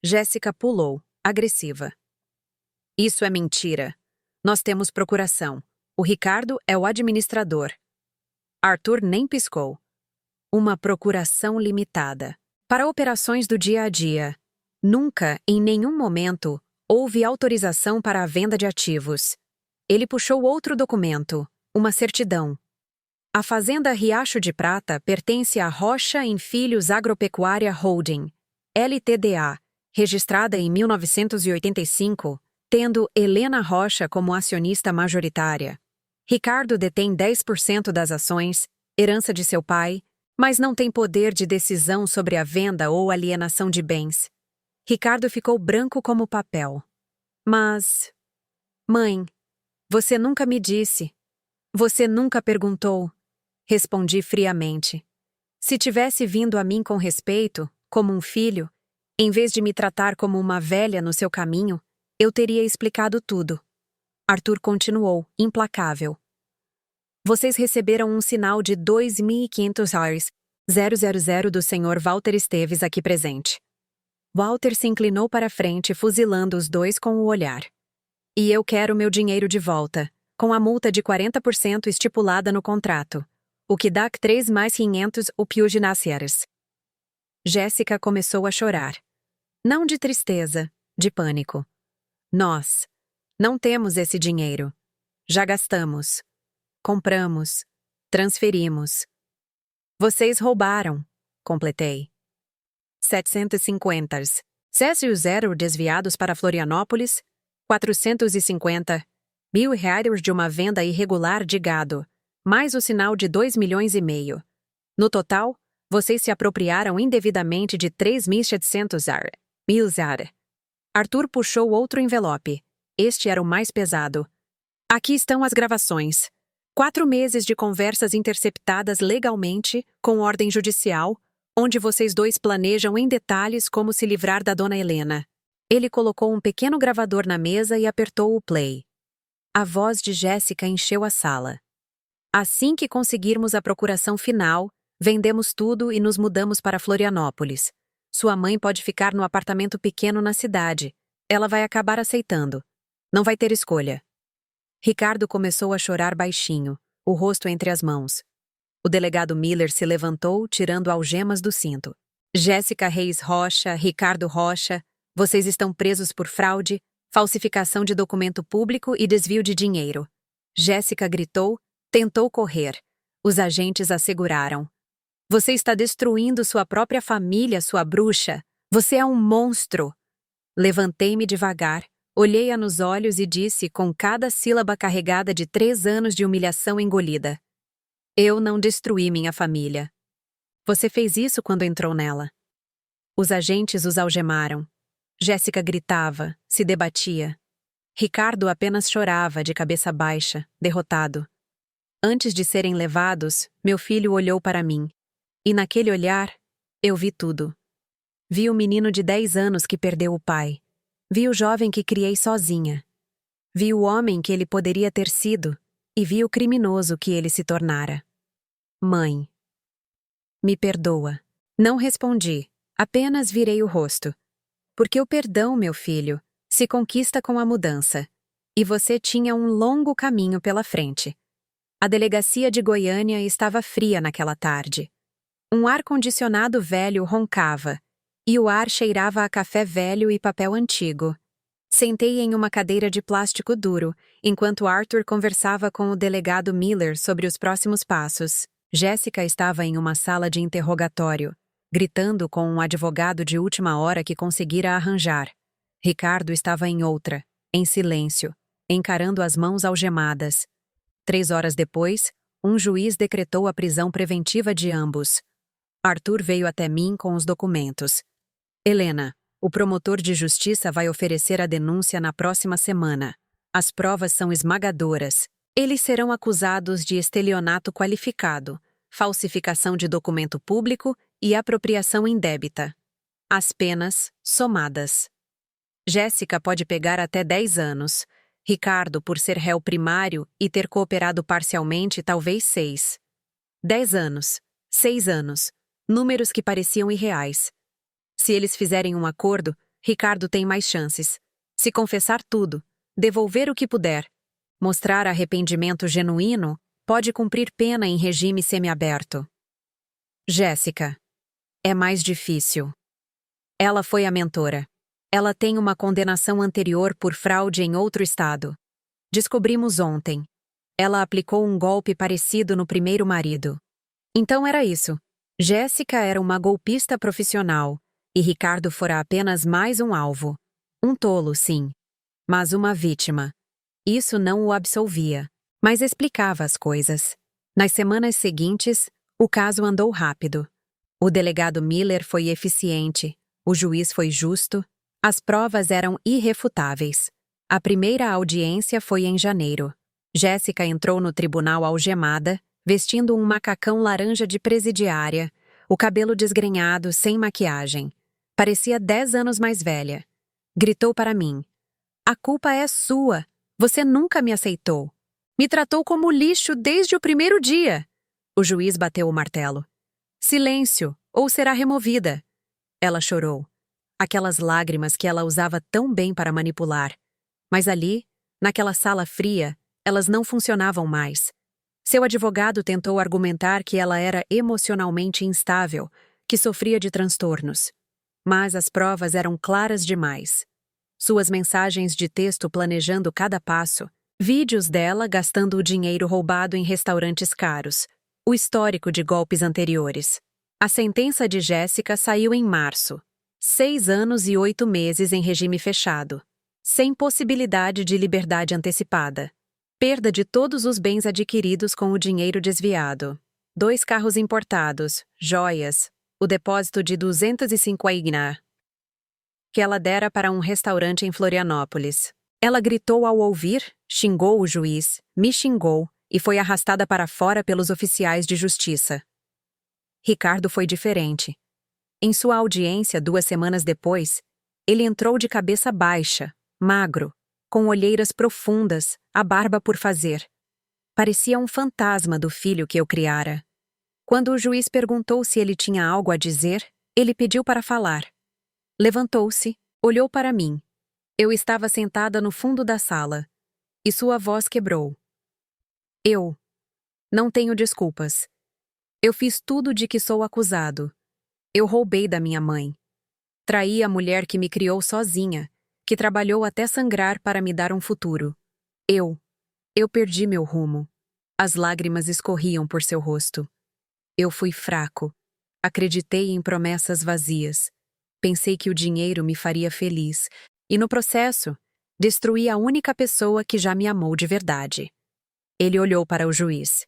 Jéssica pulou, agressiva. Isso é mentira. Nós temos procuração. O Ricardo é o administrador. Arthur nem piscou. Uma procuração limitada. Para operações do dia a dia. Nunca, em nenhum momento, houve autorização para a venda de ativos. Ele puxou outro documento, uma certidão. A Fazenda Riacho de Prata pertence à Rocha em Filhos Agropecuária Holding, LTDA, registrada em 1985, tendo Helena Rocha como acionista majoritária. Ricardo detém 10% das ações, herança de seu pai, mas não tem poder de decisão sobre a venda ou alienação de bens. Ricardo ficou branco como papel. Mas... Mãe, você nunca me disse. Você nunca perguntou. Respondi friamente. Se tivesse vindo a mim com respeito, como um filho, em vez de me tratar como uma velha no seu caminho, eu teria explicado tudo. Arthur continuou, implacável. Vocês receberam um sinal de R$ 2.500 do Sr. Walter Esteves aqui presente. Walter se inclinou para a frente, fuzilando os dois com o olhar. E eu quero meu dinheiro de volta, com a multa de 40% estipulada no contrato, o que dá 3 mais 500 upioginacieres. Jéssica começou a chorar. Não de tristeza, de pânico. Nós não temos esse dinheiro. Já gastamos. Compramos. Transferimos. Vocês roubaram, completei. 750. Césio zero desviados para Florianópolis, R$ 450.000 de uma venda irregular de gado, mais o sinal de 2,5 milhões. No total, vocês se apropriaram indevidamente de 3.700.000. Arthur puxou outro envelope. Este era o mais pesado. Aqui estão as gravações. 4 meses de conversas interceptadas legalmente, com ordem judicial, onde vocês dois planejam em detalhes como se livrar da Dona Helena. Ele colocou um pequeno gravador na mesa e apertou o play. A voz de Jéssica encheu a sala. Assim que conseguirmos a procuração final, vendemos tudo e nos mudamos para Florianópolis. Sua mãe pode ficar no apartamento pequeno na cidade. Ela vai acabar aceitando. Não vai ter escolha. Ricardo começou a chorar baixinho, o rosto entre as mãos. O delegado Miller se levantou, tirando algemas do cinto. Jéssica Reis Rocha, Ricardo Rocha, vocês estão presos por fraude, falsificação de documento público e desvio de dinheiro. Jéssica gritou, tentou correr. Os agentes a seguraram. Você está destruindo sua própria família, sua bruxa. Você é um monstro. Levantei-me devagar, olhei-a nos olhos e disse com cada sílaba carregada de 3 anos de humilhação engolida: Eu não destruí minha família. Você fez isso quando entrou nela. Os agentes os algemaram. Jéssica gritava, se debatia. Ricardo apenas chorava, de cabeça baixa, derrotado. Antes de serem levados, meu filho olhou para mim. E naquele olhar, eu vi tudo. Vi o menino de 10 anos que perdeu o pai. Vi o jovem que criei sozinha. Vi o homem que ele poderia ter sido. E vi o criminoso que ele se tornara. Mãe. Me perdoa. Não respondi, apenas virei o rosto. Porque o perdão, meu filho, se conquista com a mudança. E você tinha um longo caminho pela frente. A delegacia de Goiânia estava fria naquela tarde. Um ar-condicionado velho roncava, e o ar cheirava a café velho e papel antigo. Sentei em uma cadeira de plástico duro, enquanto Arthur conversava com o delegado Miller sobre os próximos passos. Jéssica estava em uma sala de interrogatório, gritando com um advogado de última hora que conseguira arranjar. Ricardo estava em outra, em silêncio, encarando as mãos algemadas. 3 horas depois, um juiz decretou a prisão preventiva de ambos. Arthur veio até mim com os documentos. Helena, o promotor de justiça vai oferecer a denúncia na próxima semana. As provas são esmagadoras. Eles serão acusados de estelionato qualificado, falsificação de documento público e apropriação indébita. As penas, somadas. Jéssica pode pegar até 10 anos. Ricardo, por ser réu primário e ter cooperado parcialmente, talvez 6. 10 anos. 6 anos. Números que pareciam irreais. Se eles fizerem um acordo, Ricardo tem mais chances. Se confessar tudo, devolver o que puder, mostrar arrependimento genuíno, pode cumprir pena em regime semiaberto. Jéssica. É mais difícil. Ela foi a mentora. Ela tem uma condenação anterior por fraude em outro estado. Descobrimos ontem. Ela aplicou um golpe parecido no primeiro marido. Então era isso. Jéssica era uma golpista profissional, e Ricardo fora apenas mais um alvo. Um tolo, sim. Mas uma vítima. Isso não o absolvia, mas explicava as coisas. Nas semanas seguintes, o caso andou rápido. O delegado Miller foi eficiente, o juiz foi justo, as provas eram irrefutáveis. A primeira audiência foi em janeiro. Jéssica entrou no tribunal algemada, vestindo um macacão laranja de presidiária, o cabelo desgrenhado, sem maquiagem. Parecia 10 anos mais velha. Gritou para mim: A culpa é sua. Você nunca me aceitou. Me tratou como lixo desde o primeiro dia. O juiz bateu o martelo. Silêncio, ou será removida. Ela chorou. Aquelas lágrimas que ela usava tão bem para manipular. Mas ali, naquela sala fria, elas não funcionavam mais. Seu advogado tentou argumentar que ela era emocionalmente instável, que sofria de transtornos. Mas as provas eram claras demais. Suas mensagens de texto planejando cada passo, vídeos dela gastando o dinheiro roubado em restaurantes caros, o histórico de golpes anteriores. A sentença de Jéssica saiu em março. 6 anos e 8 meses em regime fechado. Sem possibilidade de liberdade antecipada. Perda de todos os bens adquiridos com o dinheiro desviado. 2 carros importados, joias, o depósito de 250 que ela dera para um restaurante em Florianópolis. Ela gritou ao ouvir, xingou o juiz, me xingou e foi arrastada para fora pelos oficiais de justiça. Ricardo foi diferente. Em sua audiência 2 semanas depois, ele entrou de cabeça baixa, magro, com olheiras profundas, a barba por fazer. Parecia um fantasma do filho que eu criara. Quando o juiz perguntou se ele tinha algo a dizer, ele pediu para falar. Levantou-se, olhou para mim. Eu estava sentada no fundo da sala, e sua voz quebrou. Eu não tenho desculpas. Eu fiz tudo de que sou acusado. Eu roubei da minha mãe. Traí a mulher que me criou sozinha, que trabalhou até sangrar para me dar um futuro. Eu perdi meu rumo. As lágrimas escorriam por seu rosto. Eu fui fraco. Acreditei em promessas vazias. Pensei que o dinheiro me faria feliz. E no processo, destruí a única pessoa que já me amou de verdade. Ele olhou para o juiz.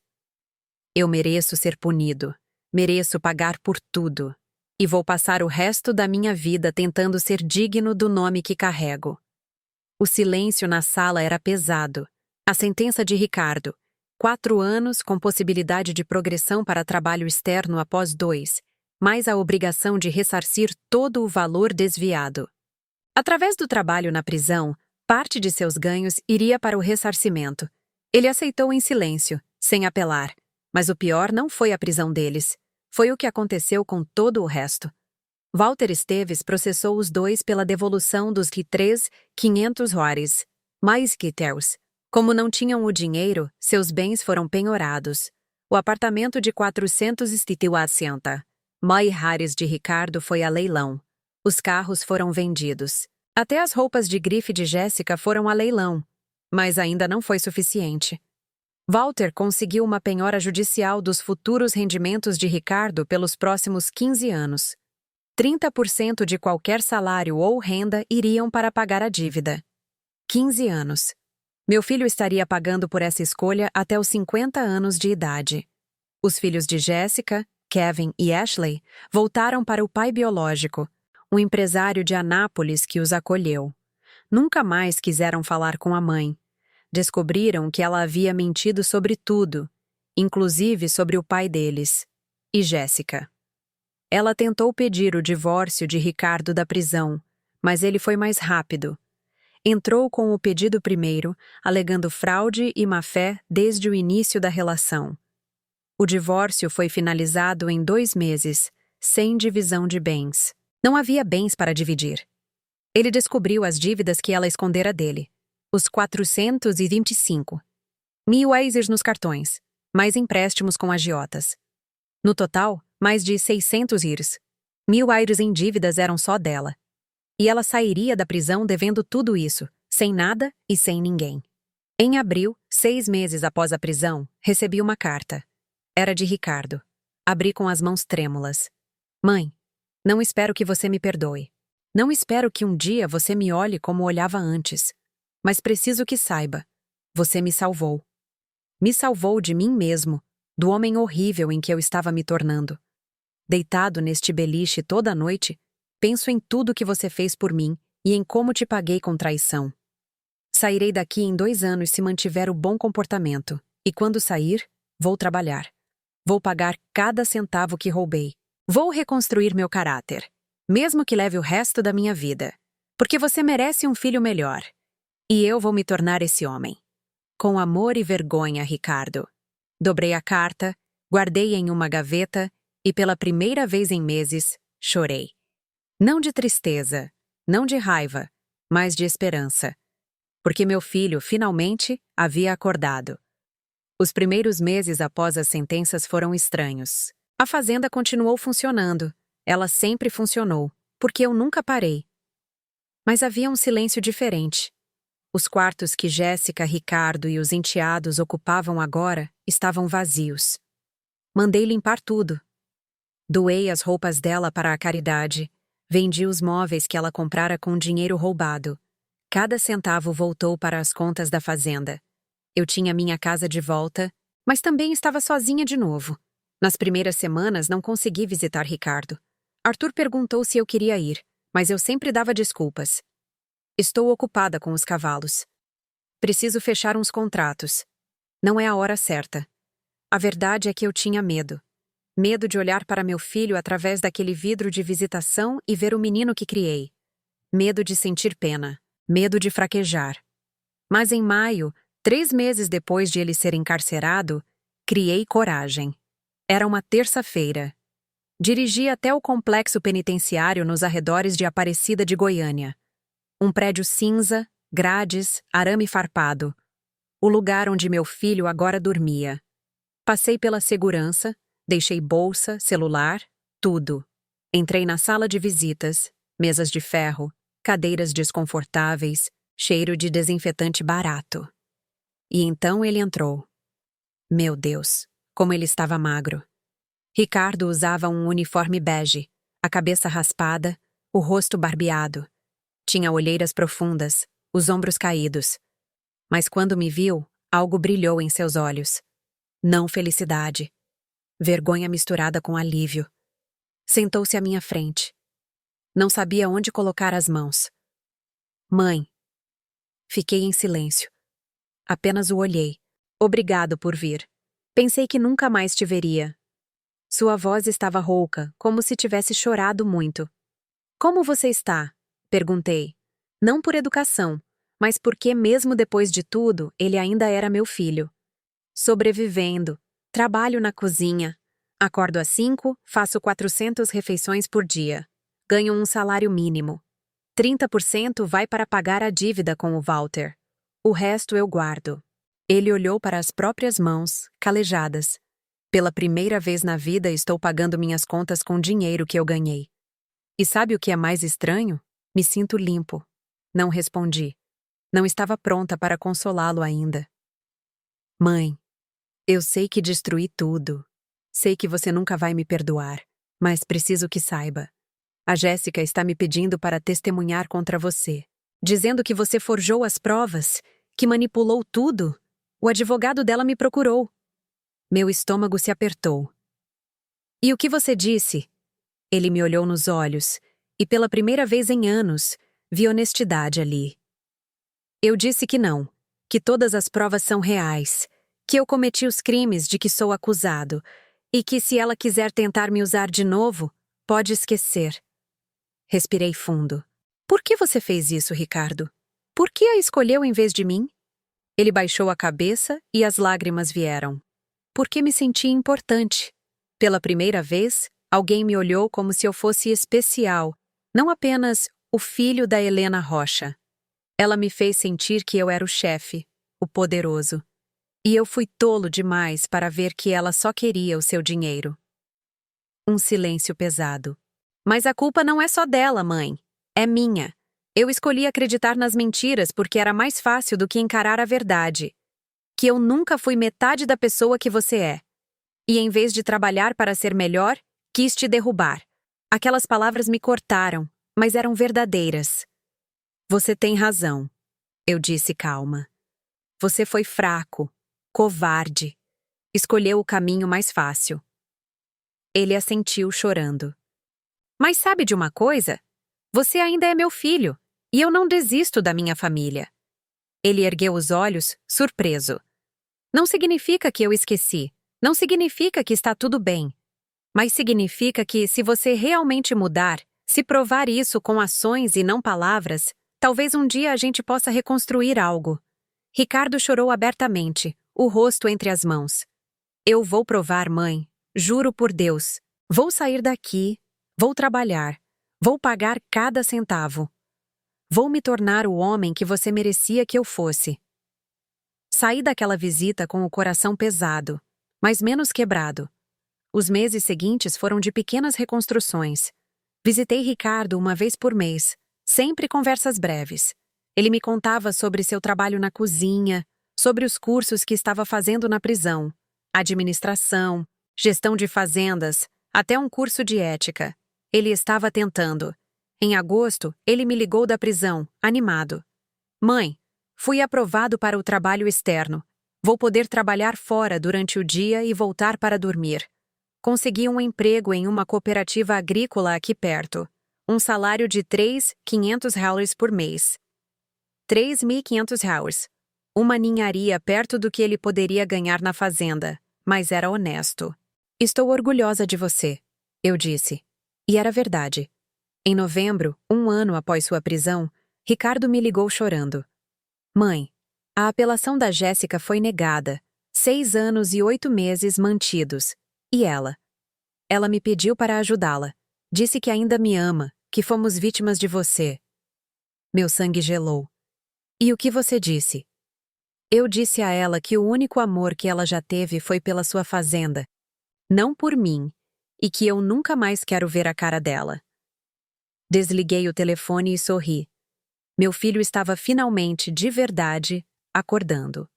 Eu mereço ser punido. Mereço pagar por tudo. E vou passar o resto da minha vida tentando ser digno do nome que carrego. O silêncio na sala era pesado. A sentença de Ricardo: 4 anos com possibilidade de progressão para trabalho externo após 2, mais a obrigação de ressarcir todo o valor desviado. Através do trabalho na prisão, parte de seus ganhos iria para o ressarcimento. Ele aceitou em silêncio, sem apelar. Mas o pior não foi a prisão deles. Foi o que aconteceu com todo o resto. Walter Esteves processou os dois pela devolução dos $3.500, mais quitels. Como não tinham o dinheiro, seus bens foram penhorados. O apartamento de 480 mil reais de Ricardo foi a leilão. Os carros foram vendidos. Até as roupas de grife de Jéssica foram a leilão. Mas ainda não foi suficiente. Walter conseguiu uma penhora judicial dos futuros rendimentos de Ricardo pelos próximos 15 anos. 30% de qualquer salário ou renda iriam para pagar a dívida. 15 anos. Meu filho estaria pagando por essa escolha até os 50 anos de idade. Os filhos de Jéssica, Kevin e Ashley voltaram para o pai biológico, um empresário de Anápolis que os acolheu. Nunca mais quiseram falar com a mãe. Descobriram que ela havia mentido sobre tudo, inclusive sobre o pai deles, e Jéssica. Ela tentou pedir o divórcio de Ricardo da prisão, mas ele foi mais rápido. Entrou com o pedido primeiro, alegando fraude e má-fé desde o início da relação. O divórcio foi finalizado em 2 meses, sem divisão de bens. Não havia bens para dividir. Ele descobriu as dívidas que ela escondera dele. Os 425 mil reais nos cartões, mais empréstimos com agiotas. No total, mais de 600 reais. 1.000 reais em dívidas eram só dela. E ela sairia da prisão devendo tudo isso, sem nada e sem ninguém. Em abril, 6 meses após a prisão, recebi uma carta. Era de Ricardo. Abri com as mãos trêmulas. Mãe, não espero que você me perdoe. Não espero que um dia você me olhe como olhava antes. Mas preciso que saiba. Você me salvou. Me salvou de mim mesmo, do homem horrível em que eu estava me tornando. Deitado neste beliche toda a noite, penso em tudo que você fez por mim e em como te paguei com traição. Sairei daqui em 2 anos se mantiver o bom comportamento, e quando sair, vou trabalhar. Vou pagar cada centavo que roubei. Vou reconstruir meu caráter, mesmo que leve o resto da minha vida. Porque você merece um filho melhor. E eu vou me tornar esse homem. Com amor e vergonha, Ricardo. Dobrei a carta, guardei em uma gaveta e pela primeira vez em meses, chorei. Não de tristeza, não de raiva, mas de esperança. Porque meu filho, finalmente, havia acordado. Os primeiros meses após as sentenças foram estranhos. A fazenda continuou funcionando. Ela sempre funcionou, porque eu nunca parei. Mas havia um silêncio diferente. Os quartos que Jéssica, Ricardo e os enteados ocupavam agora estavam vazios. Mandei limpar tudo. Doei as roupas dela para a caridade. Vendi os móveis que ela comprara com dinheiro roubado. Cada centavo voltou para as contas da fazenda. Eu tinha minha casa de volta, mas também estava sozinha de novo. Nas primeiras semanas não consegui visitar Ricardo. Arthur perguntou se eu queria ir, mas eu sempre dava desculpas. Estou ocupada com os cavalos. Preciso fechar uns contratos. Não é a hora certa. A verdade é que eu tinha medo. Medo de olhar para meu filho através daquele vidro de visitação e ver o menino que criei. Medo de sentir pena. Medo de fraquejar. Mas em maio, 3 meses depois de ele ser encarcerado, criei coragem. Era uma terça-feira. Dirigi até o complexo penitenciário nos arredores de Aparecida de Goiânia. Um prédio cinza, grades, arame farpado. O lugar onde meu filho agora dormia. Passei pela segurança, deixei bolsa, celular, tudo. Entrei na sala de visitas, mesas de ferro, cadeiras desconfortáveis, cheiro de desinfetante barato. E então ele entrou. Meu Deus, como ele estava magro. Ricardo usava um uniforme bege, a cabeça raspada, o rosto barbeado. Tinha olheiras profundas, os ombros caídos. Mas quando me viu, algo brilhou em seus olhos. Não felicidade. Vergonha misturada com alívio. Sentou-se à minha frente. Não sabia onde colocar as mãos. Mãe. Fiquei em silêncio. Apenas o olhei. Obrigado por vir. Pensei que nunca mais te veria. Sua voz estava rouca, como se tivesse chorado muito. Como você está? Perguntei. Não por educação, mas porque, mesmo depois de tudo, ele ainda era meu filho. Sobrevivendo. Trabalho na cozinha. Acordo às 5, faço 400 refeições por dia. Ganho um salário mínimo. 30% vai para pagar a dívida com o Walter. O resto eu guardo. Ele olhou para as próprias mãos, calejadas. Pela primeira vez na vida estou pagando minhas contas com dinheiro que eu ganhei. E sabe o que é mais estranho? Me sinto limpo. Não respondi. Não estava pronta para consolá-lo ainda. Mãe, eu sei que destruí tudo. Sei que você nunca vai me perdoar, mas preciso que saiba. A Jéssica está me pedindo para testemunhar contra você, dizendo que você forjou as provas, que manipulou tudo. O advogado dela me procurou. Meu estômago se apertou. E o que você disse? Ele me olhou nos olhos, e pela primeira vez em anos, vi honestidade ali. Eu disse que não, que todas as provas são reais, que eu cometi os crimes de que sou acusado, e que se ela quiser tentar me usar de novo, pode esquecer. Respirei fundo. Por que você fez isso, Ricardo? Por que a escolheu em vez de mim? Ele baixou a cabeça e as lágrimas vieram. Porque me senti importante. Pela primeira vez, alguém me olhou como se eu fosse especial, não apenas o filho da Helena Rocha. Ela me fez sentir que eu era o chefe, o poderoso. E eu fui tolo demais para ver que ela só queria o seu dinheiro. Um silêncio pesado. Mas a culpa não é só dela, mãe. É minha. Eu escolhi acreditar nas mentiras porque era mais fácil do que encarar a verdade. Que eu nunca fui metade da pessoa que você é. E em vez de trabalhar para ser melhor, quis te derrubar. Aquelas palavras me cortaram, mas eram verdadeiras. Você tem razão, eu disse calma. Você foi fraco, covarde. Escolheu o caminho mais fácil. Ele assentiu chorando. Mas sabe de uma coisa? Você ainda é meu filho, e eu não desisto da minha família. Ele ergueu os olhos, surpreso. Não significa que eu esqueci. Não significa que está tudo bem. Mas significa que, se você realmente mudar, se provar isso com ações e não palavras, talvez um dia a gente possa reconstruir algo. Ricardo chorou abertamente, o rosto entre as mãos. Eu vou provar, mãe. Juro por Deus. Vou sair daqui. Vou trabalhar. Vou pagar cada centavo. Vou me tornar o homem que você merecia que eu fosse. Saí daquela visita com o coração pesado, mas menos quebrado. Os meses seguintes foram de pequenas reconstruções. Visitei Ricardo uma vez por mês, sempre conversas breves. Ele me contava sobre seu trabalho na cozinha, sobre os cursos que estava fazendo na prisão, administração, gestão de fazendas, até um curso de ética. Ele estava tentando. Em agosto, ele me ligou da prisão, animado. Mãe, fui aprovado para o trabalho externo. Vou poder trabalhar fora durante o dia e voltar para dormir. Consegui um emprego em uma cooperativa agrícola aqui perto. Um salário de $3.500 por mês. $3.500. Uma ninharia perto do que ele poderia ganhar na fazenda, mas era honesto. Estou orgulhosa de você, eu disse. E era verdade. Em novembro, um ano após sua prisão, Ricardo me ligou chorando. Mãe, a apelação da Jéssica foi negada. 6 anos e 8 meses mantidos. E ela? Ela me pediu para ajudá-la. Disse que ainda me ama, que fomos vítimas de você. Meu sangue gelou. E o que você disse? Eu disse a ela que o único amor que ela já teve foi pela sua fazenda. Não por mim. E que eu nunca mais quero ver a cara dela. Desliguei o telefone e sorri. Meu filho estava finalmente, de verdade, acordando.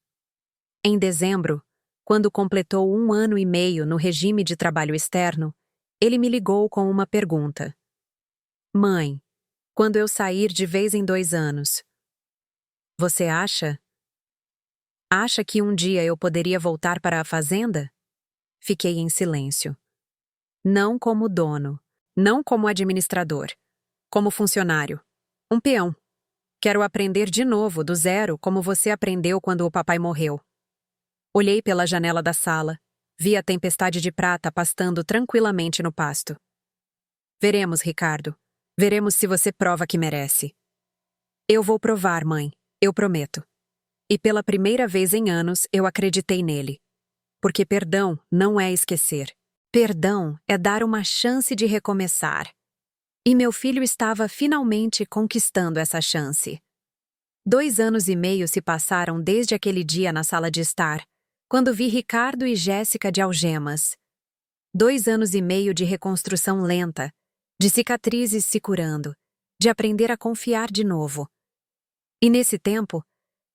Em dezembro, Quando completou 1 ano e meio no regime de trabalho externo, ele me ligou com uma pergunta. Mãe, quando eu sair de vez em 2 anos, você acha? Acha que um dia eu poderia voltar para a fazenda? Fiquei em silêncio. Não como dono, não como administrador, como funcionário. Um peão. Quero aprender de novo, do zero, como você aprendeu quando o papai morreu. Olhei pela janela da sala. Vi a tempestade de prata pastando tranquilamente no pasto. Veremos, Ricardo. Veremos se você prova que merece. Eu vou provar, mãe. Eu prometo. E pela primeira vez em anos, eu acreditei nele. Porque perdão não é esquecer. Perdão é dar uma chance de recomeçar. E meu filho estava finalmente conquistando essa chance. 2 anos e meio se passaram desde aquele dia na sala de estar, quando vi Ricardo e Jéssica de algemas. 2 anos e meio de reconstrução lenta, de cicatrizes se curando, de aprender a confiar de novo. E nesse tempo,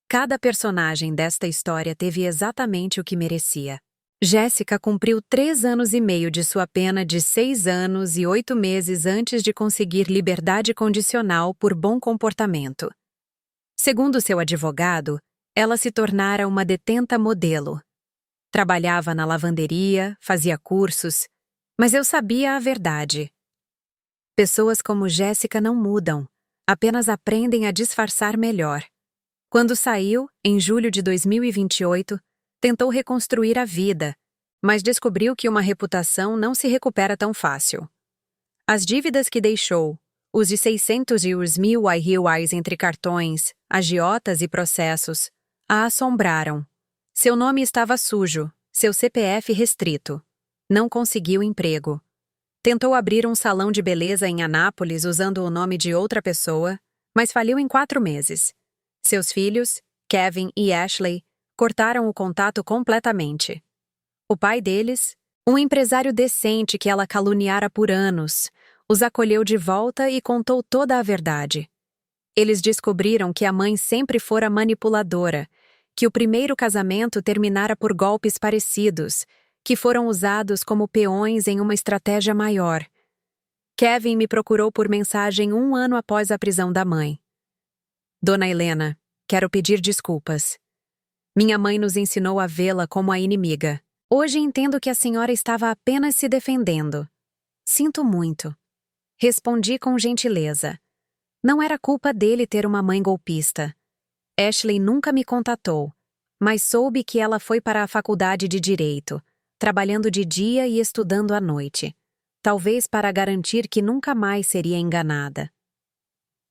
cada personagem desta história teve exatamente o que merecia. Jéssica cumpriu 3 anos e meio de sua pena de 6 anos e 8 meses antes de conseguir liberdade condicional por bom comportamento. Segundo seu advogado, ela se tornara uma detenta modelo. Trabalhava na lavanderia, fazia cursos, mas eu sabia a verdade. Pessoas como Jéssica não mudam, apenas aprendem a disfarçar melhor. Quando saiu, em julho de 2028, tentou reconstruir a vida, mas descobriu que uma reputação não se recupera tão fácil. As dívidas que deixou, os de 600 e os 1.000 reais entre cartões, agiotas e processos, a assombraram. Seu nome estava sujo, seu CPF restrito. Não conseguiu emprego. Tentou abrir um salão de beleza em Anápolis usando o nome de outra pessoa, mas faliu em 4 meses. Seus filhos, Kevin e Ashley, cortaram o contato completamente. O pai deles, um empresário decente que ela caluniara por anos, os acolheu de volta e contou toda a verdade. Eles descobriram que a mãe sempre fora manipuladora, que o primeiro casamento terminara por golpes parecidos, que foram usados como peões em uma estratégia maior. Kevin me procurou por mensagem 1 ano após a prisão da mãe. Dona Helena, quero pedir desculpas. Minha mãe nos ensinou a vê-la como a inimiga. Hoje entendo que a senhora estava apenas se defendendo. Sinto muito. Respondi com gentileza. Não era culpa dele ter uma mãe golpista. Ashley nunca me contatou, mas soube que ela foi para a faculdade de Direito, trabalhando de dia e estudando à noite, talvez para garantir que nunca mais seria enganada.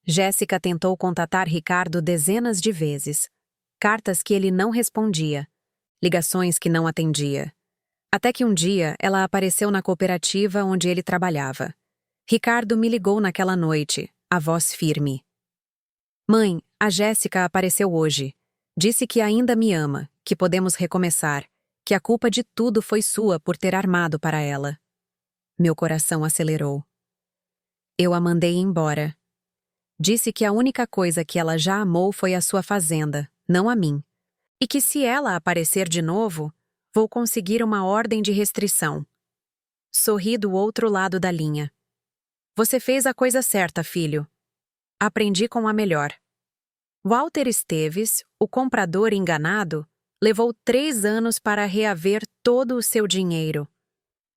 Jéssica tentou contatar Ricardo dezenas de vezes, cartas que ele não respondia, ligações que não atendia. Até que um dia ela apareceu na cooperativa onde ele trabalhava. Ricardo me ligou naquela noite, a voz firme. Mãe, a Jéssica apareceu hoje. Disse que ainda me ama, que podemos recomeçar, que a culpa de tudo foi sua por ter armado para ela. Meu coração acelerou. Eu a mandei embora. Disse que a única coisa que ela já amou foi a sua fazenda, não a mim. E que se ela aparecer de novo, vou conseguir uma ordem de restrição. Sorri do outro lado da linha. Você fez a coisa certa, filho. Aprendi com a melhor. Walter Esteves, o comprador enganado, levou 3 anos para reaver todo o seu dinheiro.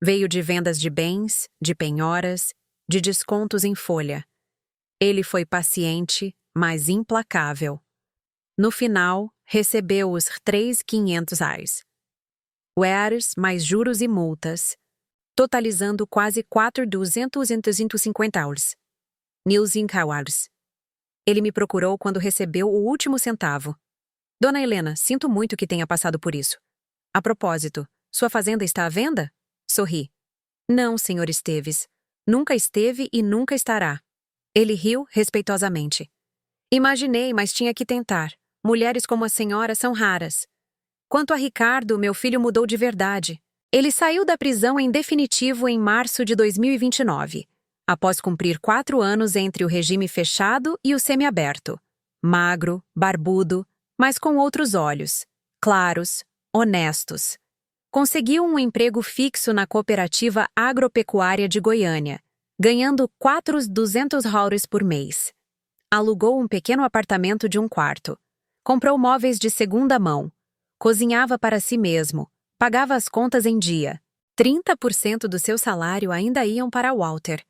Veio de vendas de bens, de penhoras, de descontos em folha. Ele foi paciente, mas implacável. No final, recebeu os 3.500 reais. Wares mais juros e multas, totalizando quase 4.250 euros. Nilzinho Kowars. Ele me procurou quando recebeu o último centavo. Dona Helena, sinto muito que tenha passado por isso. A propósito, sua fazenda está à venda? Sorri. Não, senhor Esteves. Nunca esteve e nunca estará. Ele riu respeitosamente. Imaginei, mas tinha que tentar. Mulheres como a senhora são raras. Quanto a Ricardo, meu filho mudou de verdade. Ele saiu da prisão em definitivo em março de 2029. Após cumprir 4 anos entre o regime fechado e o semiaberto. Magro, barbudo, mas com outros olhos. Claros, honestos. Conseguiu um emprego fixo na Cooperativa Agropecuária de Goiânia, ganhando 4.200 reais por mês. Alugou um pequeno apartamento de um quarto. Comprou móveis de segunda mão. Cozinhava para si mesmo. Pagava as contas em dia. 30% do seu salário ainda iam para Walter.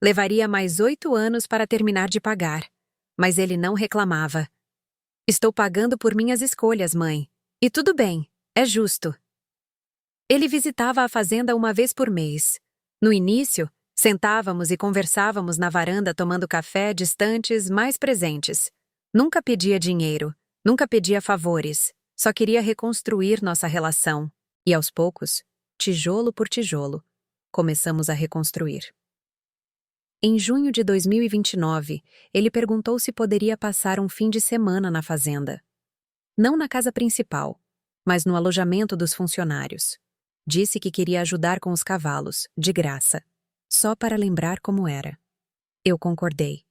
Levaria mais 8 anos para terminar de pagar. Mas ele não reclamava. Estou pagando por minhas escolhas, mãe. E tudo bem, é justo. Ele visitava a fazenda uma vez por mês. No início, sentávamos e conversávamos na varanda tomando café distantes, mais presentes. Nunca pedia dinheiro, nunca pedia favores. Só queria reconstruir nossa relação. E aos poucos, tijolo por tijolo, começamos a reconstruir. Em junho de 2029, ele perguntou se poderia passar um fim de semana na fazenda. Não na casa principal, mas no alojamento dos funcionários. Disse que queria ajudar com os cavalos, de graça, só para lembrar como era. Eu concordei.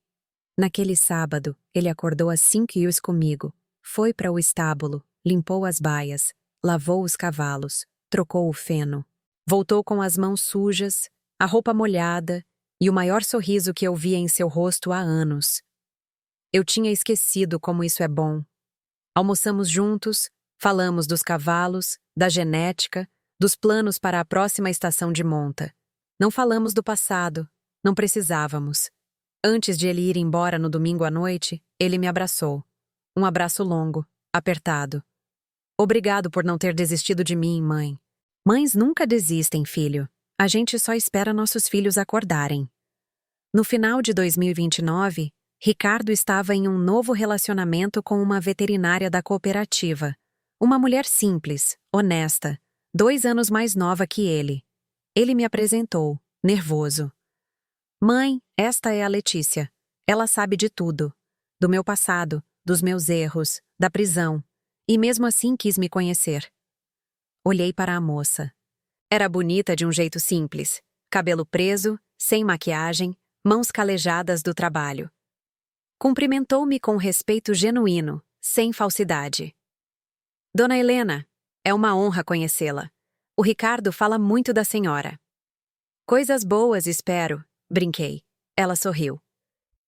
Naquele sábado, ele acordou às 5h comigo, foi para o estábulo, limpou as baias, lavou os cavalos, trocou o feno. Voltou com as mãos sujas, a roupa molhada e o maior sorriso que eu via em seu rosto há anos. Eu tinha esquecido como isso é bom. Almoçamos juntos, falamos dos cavalos, da genética, dos planos para a próxima estação de monta. Não falamos do passado, não precisávamos. Antes de ele ir embora no domingo à noite, ele me abraçou. Um abraço longo, apertado. Obrigado por não ter desistido de mim, mãe. Mães nunca desistem, filho. A gente só espera nossos filhos acordarem. No final de 2029, Ricardo estava em um novo relacionamento com uma veterinária da cooperativa. Uma mulher simples, honesta, 2 anos mais nova que ele. Ele me apresentou, nervoso. Mãe, esta é a Letícia. Ela sabe de tudo. Do meu passado, dos meus erros, da prisão. E mesmo assim quis me conhecer. Olhei para a moça. Era bonita de um jeito simples. Cabelo preso, sem maquiagem, mãos calejadas do trabalho. Cumprimentou-me com respeito genuíno, sem falsidade. Dona Helena, é uma honra conhecê-la. O Ricardo fala muito da senhora. Coisas boas, espero, brinquei. Ela sorriu.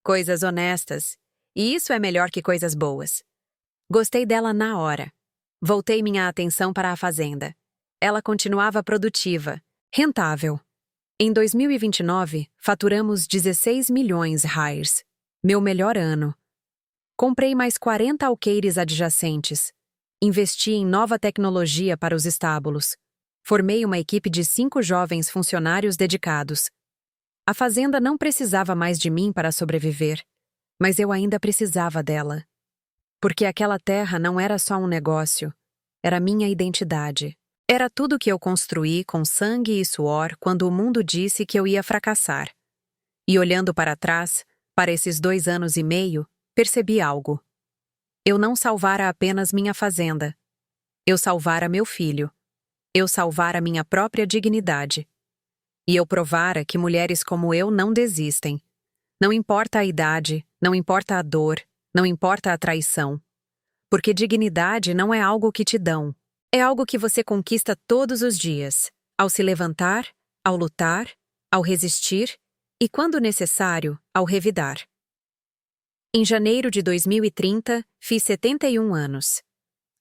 Coisas honestas. E isso é melhor que coisas boas. Gostei dela na hora. Voltei minha atenção para a fazenda. Ela continuava produtiva, rentável. Em 2029, faturamos 16 milhões reais. Meu melhor ano. Comprei mais 40 alqueires adjacentes. Investi em nova tecnologia para os estábulos. Formei uma equipe de 5 jovens funcionários dedicados. A fazenda não precisava mais de mim para sobreviver, mas eu ainda precisava dela. Porque aquela terra não era só um negócio, era minha identidade. Era tudo que eu construí com sangue e suor quando o mundo disse que eu ia fracassar. E olhando para trás, para esses 2 anos e meio, percebi algo. Eu não salvara apenas minha fazenda. Eu salvara meu filho. Eu salvara minha própria dignidade. E eu provara que mulheres como eu não desistem. Não importa a idade, não importa a dor, não importa a traição. Porque dignidade não é algo que te dão. É algo que você conquista todos os dias, ao se levantar, ao lutar, ao resistir e, quando necessário, ao revidar. Em janeiro de 2030, fiz 71 anos.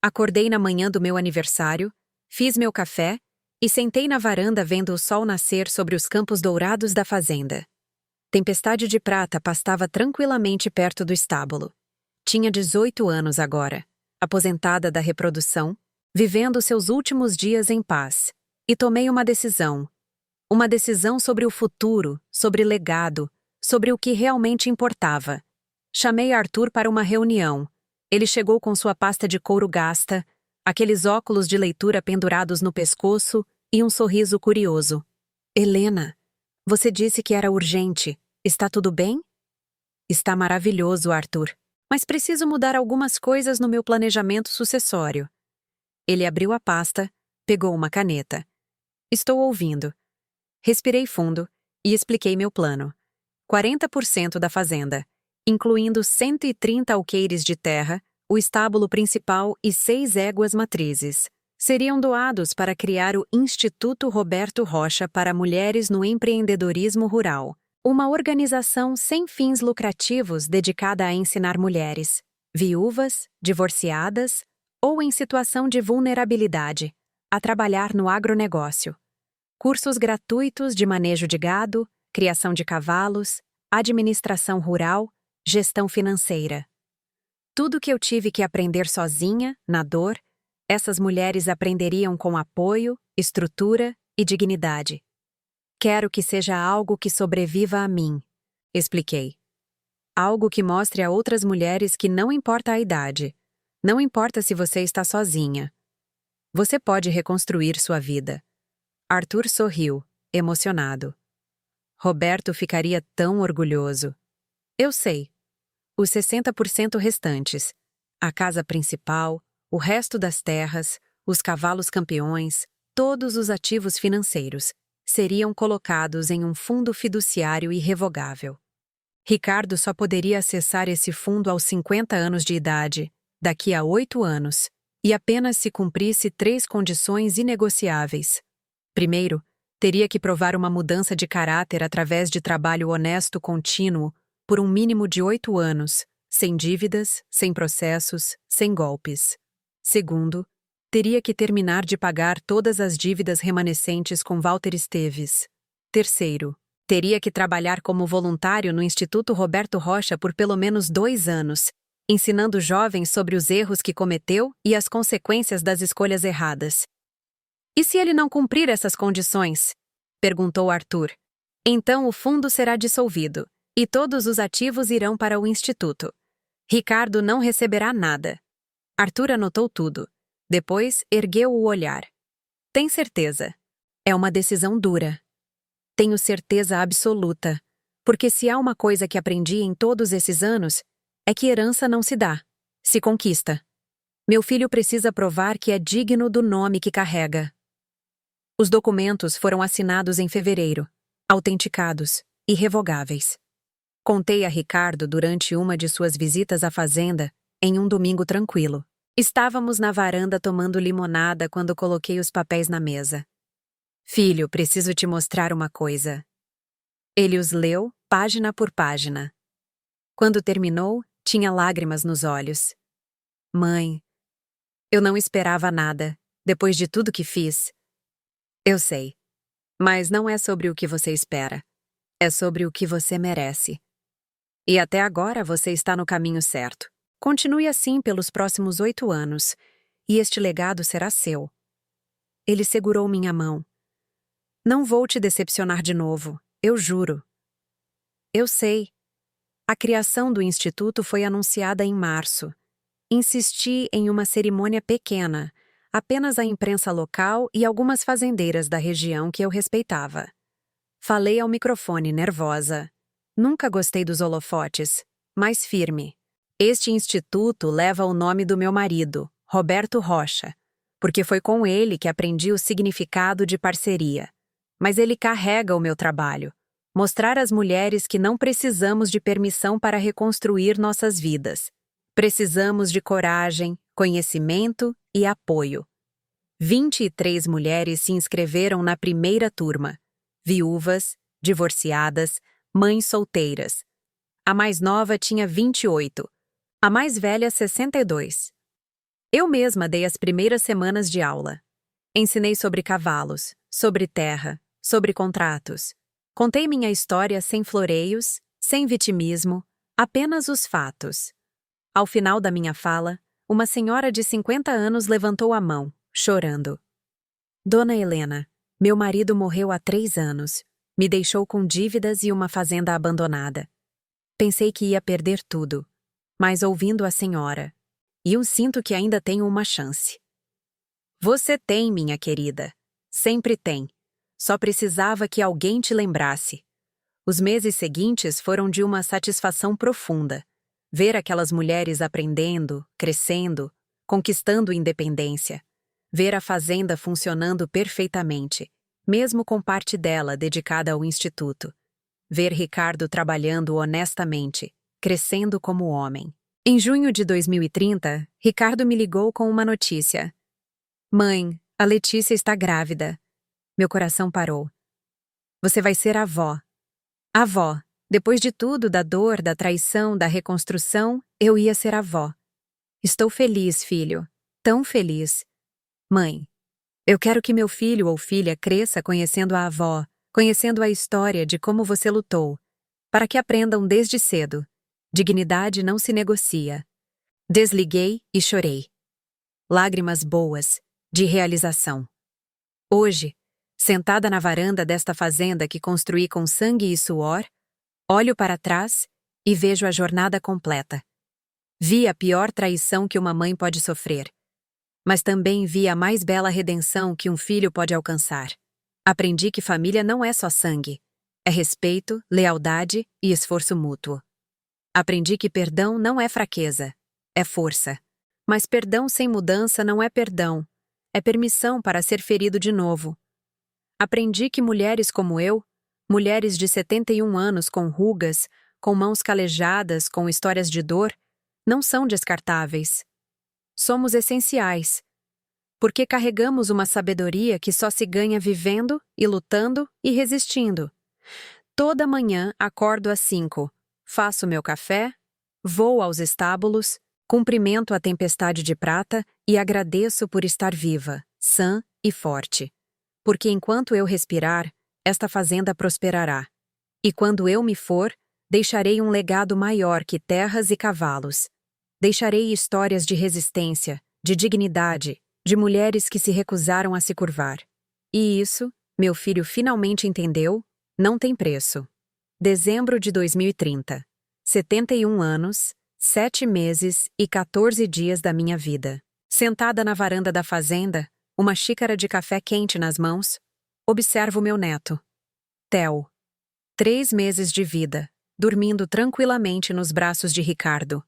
Acordei na manhã do meu aniversário, fiz meu café e sentei na varanda vendo o sol nascer sobre os campos dourados da fazenda. Tempestade de Prata pastava tranquilamente perto do estábulo. Tinha 18 anos agora, aposentada da reprodução, vivendo seus últimos dias em paz. E tomei uma decisão. Uma decisão sobre o futuro, sobre legado, sobre o que realmente importava. Chamei Arthur para uma reunião. Ele chegou com sua pasta de couro gasta, aqueles óculos de leitura pendurados no pescoço e um sorriso curioso. Helena, você disse que era urgente. Está tudo bem? Está maravilhoso, Arthur. Mas preciso mudar algumas coisas no meu planejamento sucessório. Ele abriu a pasta, pegou uma caneta. Estou ouvindo. Respirei fundo e expliquei meu plano. 40% da fazenda, incluindo 130 alqueires de terra, o estábulo principal e 6 éguas matrizes. seriam doados para criar o Instituto Roberto Rocha para Mulheres no Empreendedorismo Rural, uma organização sem fins lucrativos dedicada a ensinar mulheres, viúvas, divorciadas ou em situação de vulnerabilidade, a trabalhar no agronegócio. Cursos gratuitos de manejo de gado, criação de cavalos, administração rural, gestão financeira. Tudo que eu tive que aprender sozinha, na dor, essas mulheres aprenderiam com apoio, estrutura e dignidade. Quero que seja algo que sobreviva a mim, expliquei. Algo que mostre a outras mulheres que não importa a idade, não importa se você está sozinha. Você pode reconstruir sua vida. Arthur sorriu, emocionado. Roberto ficaria tão orgulhoso. Eu sei. Os 60% restantes, a casa principal, o resto das terras, os cavalos campeões, todos os ativos financeiros, seriam colocados em um fundo fiduciário irrevogável. Ricardo só poderia acessar esse fundo aos 50 anos de idade, daqui a 8 anos, e apenas se cumprisse 3 condições inegociáveis. Primeiro, teria que provar uma mudança de caráter através de trabalho honesto contínuo por um mínimo de 8 anos, sem dívidas, sem processos, sem golpes. Segundo, teria que terminar de pagar todas as dívidas remanescentes com Walter Esteves. Terceiro, teria que trabalhar como voluntário no Instituto Roberto Rocha por pelo menos 2 anos, ensinando jovens sobre os erros que cometeu e as consequências das escolhas erradas. E se ele não cumprir essas condições? Perguntou Arthur. Então o fundo será dissolvido, e todos os ativos irão para o Instituto. Ricardo não receberá nada. Arthur anotou tudo. Depois, ergueu o olhar. Tem certeza? É uma decisão dura. Tenho certeza absoluta, porque se há uma coisa que aprendi em todos esses anos, é que herança não se dá, se conquista. Meu filho precisa provar que é digno do nome que carrega. Os documentos foram assinados em fevereiro, autenticados, irrevogáveis. Contei a Ricardo durante uma de suas visitas à fazenda, em um domingo tranquilo. Estávamos na varanda tomando limonada quando coloquei os papéis na mesa. Filho, preciso te mostrar uma coisa. Ele os leu, página por página. Quando terminou, tinha lágrimas nos olhos. Mãe, eu não esperava nada, depois de tudo que fiz. Eu sei. Mas não é sobre o que você espera. É sobre o que você merece. E até agora você está no caminho certo. Continue assim pelos próximos 8 anos, e este legado será seu. Ele segurou minha mão. Não vou te decepcionar de novo, eu juro. Eu sei. A criação do Instituto foi anunciada em março. Insisti em uma cerimônia pequena, apenas a imprensa local e algumas fazendeiras da região que eu respeitava. Falei ao microfone, nervosa. Nunca gostei dos holofotes, mas firme. Este instituto leva o nome do meu marido, Roberto Rocha, porque foi com ele que aprendi o significado de parceria. Mas ele carrega o meu trabalho. Mostrar às mulheres que não precisamos de permissão para reconstruir nossas vidas. Precisamos de coragem, conhecimento e apoio. 23 mulheres se inscreveram na primeira turma. Viúvas, divorciadas, mães solteiras. A mais nova tinha 28, a mais velha 62. Eu mesma dei as primeiras semanas de aula. Ensinei sobre cavalos, sobre terra, sobre contratos. Contei minha história sem floreios, sem vitimismo, apenas os fatos. Ao final da minha fala, uma senhora de 50 anos levantou a mão, chorando. Dona Helena, meu marido morreu há 3 anos. Me deixou com dívidas e uma fazenda abandonada. Pensei que ia perder tudo, mas ouvindo a senhora, e eu sinto que ainda tenho uma chance. Você tem, minha querida. Sempre tem. Só precisava que alguém te lembrasse. Os meses seguintes foram de uma satisfação profunda. Ver aquelas mulheres aprendendo, crescendo, conquistando independência. Ver a fazenda funcionando perfeitamente, mesmo com parte dela dedicada ao Instituto. Ver Ricardo trabalhando honestamente, crescendo como homem. Em junho de 2030, Ricardo me ligou com uma notícia. Mãe, a Letícia está grávida. Meu coração parou. Você vai ser avó. Avó. Depois de tudo, da dor, da traição, da reconstrução, eu ia ser avó. Estou feliz, filho. Tão feliz. Mãe, eu quero que meu filho ou filha cresça conhecendo a avó, conhecendo a história de como você lutou, para que aprendam desde cedo. Dignidade não se negocia. Desliguei e chorei. Lágrimas boas, de realização. Hoje, sentada na varanda desta fazenda que construí com sangue e suor, olho para trás e vejo a jornada completa. Vi a pior traição que uma mãe pode sofrer, mas também vi a mais bela redenção que um filho pode alcançar. Aprendi que família não é só sangue, é respeito, lealdade e esforço mútuo. Aprendi que perdão não é fraqueza, é força. Mas perdão sem mudança não é perdão, é permissão para ser ferido de novo. Aprendi que mulheres como eu, mulheres de 71 anos com rugas, com mãos calejadas, com histórias de dor, não são descartáveis. Somos essenciais, porque carregamos uma sabedoria que só se ganha vivendo e lutando e resistindo. Toda manhã acordo às 5, faço meu café, vou aos estábulos, cumprimento a tempestade de prata e agradeço por estar viva, sã e forte. Porque enquanto eu respirar, esta fazenda prosperará. E quando eu me for, deixarei um legado maior que terras e cavalos. Deixarei histórias de resistência, de dignidade, de mulheres que se recusaram a se curvar. E isso, meu filho finalmente entendeu, não tem preço. Dezembro de 2030. 71 anos, 7 meses e 14 dias da minha vida. Sentada na varanda da fazenda, uma xícara de café quente nas mãos, observo meu neto. Theo. 3 meses de vida, dormindo tranquilamente nos braços de Ricardo.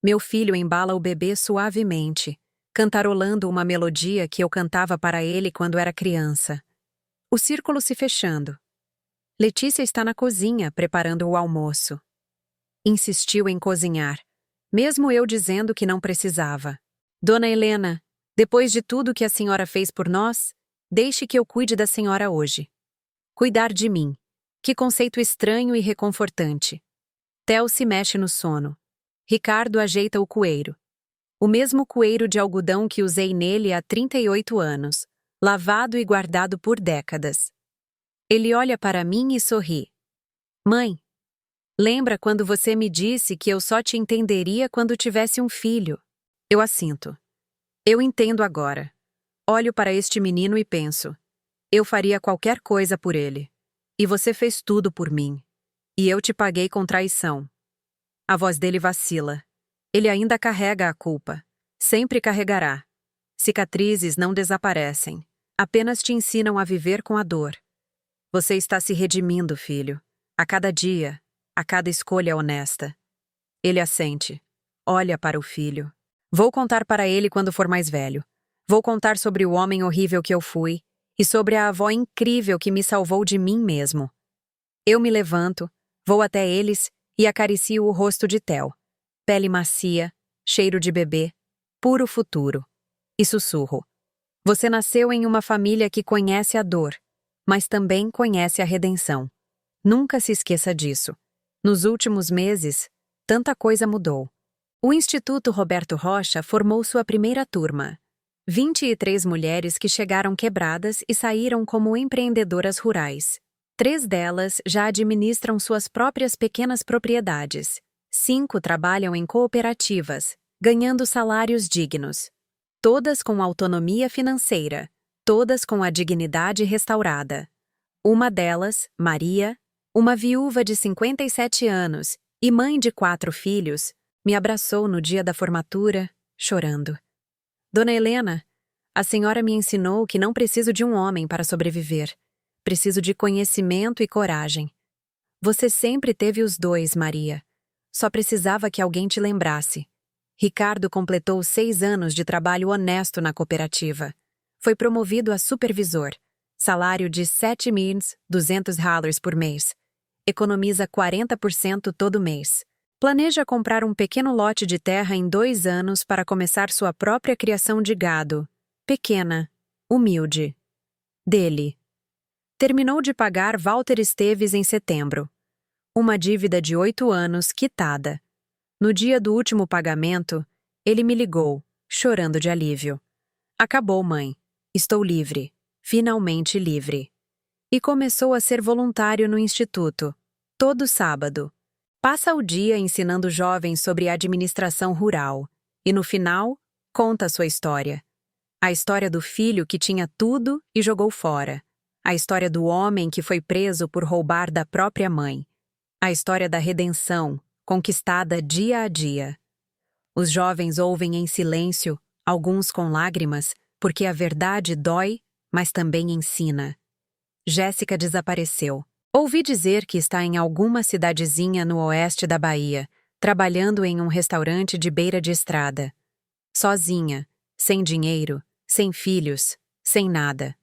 Meu filho embala o bebê suavemente, cantarolando uma melodia que eu cantava para ele quando era criança. O círculo se fechando. Letícia está na cozinha, preparando o almoço. Insistiu em cozinhar, mesmo eu dizendo que não precisava. Dona Helena, depois de tudo que a senhora fez por nós, deixe que eu cuide da senhora hoje. Cuidar de mim. Que conceito estranho e reconfortante. Theo se mexe no sono. Ricardo ajeita o coeiro. O mesmo coeiro de algodão que usei nele há 38 anos, lavado e guardado por décadas. Ele olha para mim e sorri. Mãe, lembra quando você me disse que eu só te entenderia quando tivesse um filho? Eu assinto. Eu entendo agora. Olho para este menino e penso. Eu faria qualquer coisa por ele. E você fez tudo por mim. E eu te paguei com traição. A voz dele vacila. Ele ainda carrega a culpa. Sempre carregará. Cicatrizes não desaparecem. Apenas te ensinam a viver com a dor. Você está se redimindo, filho. A cada dia, a cada escolha honesta. Ele assente. Olha para o filho. Vou contar para ele quando for mais velho. Vou contar sobre o homem horrível que eu fui e sobre a avó incrível que me salvou de mim mesmo. Eu me levanto, vou até eles e acaricio o rosto de Theo. Pele macia, cheiro de bebê, puro futuro. E sussurro. Você nasceu em uma família que conhece a dor, mas também conhece a redenção. Nunca se esqueça disso. Nos últimos meses, tanta coisa mudou. O Instituto Roberto Rocha formou sua primeira turma. 23 mulheres que chegaram quebradas e saíram como empreendedoras rurais. 3 delas já administram suas próprias pequenas propriedades. 5 trabalham em cooperativas, ganhando salários dignos. Todas com autonomia financeira, todas com a dignidade restaurada. Uma delas, Maria, uma viúva de 57 anos e mãe de 4 filhos, me abraçou no dia da formatura, chorando. Dona Helena, a senhora me ensinou que não preciso de um homem para sobreviver. Preciso de conhecimento e coragem. Você sempre teve os dois, Maria. Só precisava que alguém te lembrasse. Ricardo completou 6 anos de trabalho honesto na cooperativa. Foi promovido a supervisor. Salário de $7.200 por mês. Economiza 40% todo mês. Planeja comprar um pequeno lote de terra em 2 anos para começar sua própria criação de gado. pequena, humilde. Dele. Terminou de pagar Walter Esteves em setembro. Uma dívida de 8 anos quitada. No dia do último pagamento, ele me ligou, chorando de alívio. Acabou, mãe. Estou livre. Finalmente livre. E começou a ser voluntário no instituto, todo sábado. Passa o dia ensinando jovens sobre administração rural. E no final, conta a sua história. A história do filho que tinha tudo e jogou fora. A história do homem que foi preso por roubar da própria mãe. A história da redenção, conquistada dia a dia. Os jovens ouvem em silêncio, alguns com lágrimas, porque a verdade dói, mas também ensina. Jéssica desapareceu. Ouvi dizer que está em alguma cidadezinha no oeste da Bahia, trabalhando em um restaurante de beira de estrada. Sozinha, sem dinheiro, sem filhos, sem nada.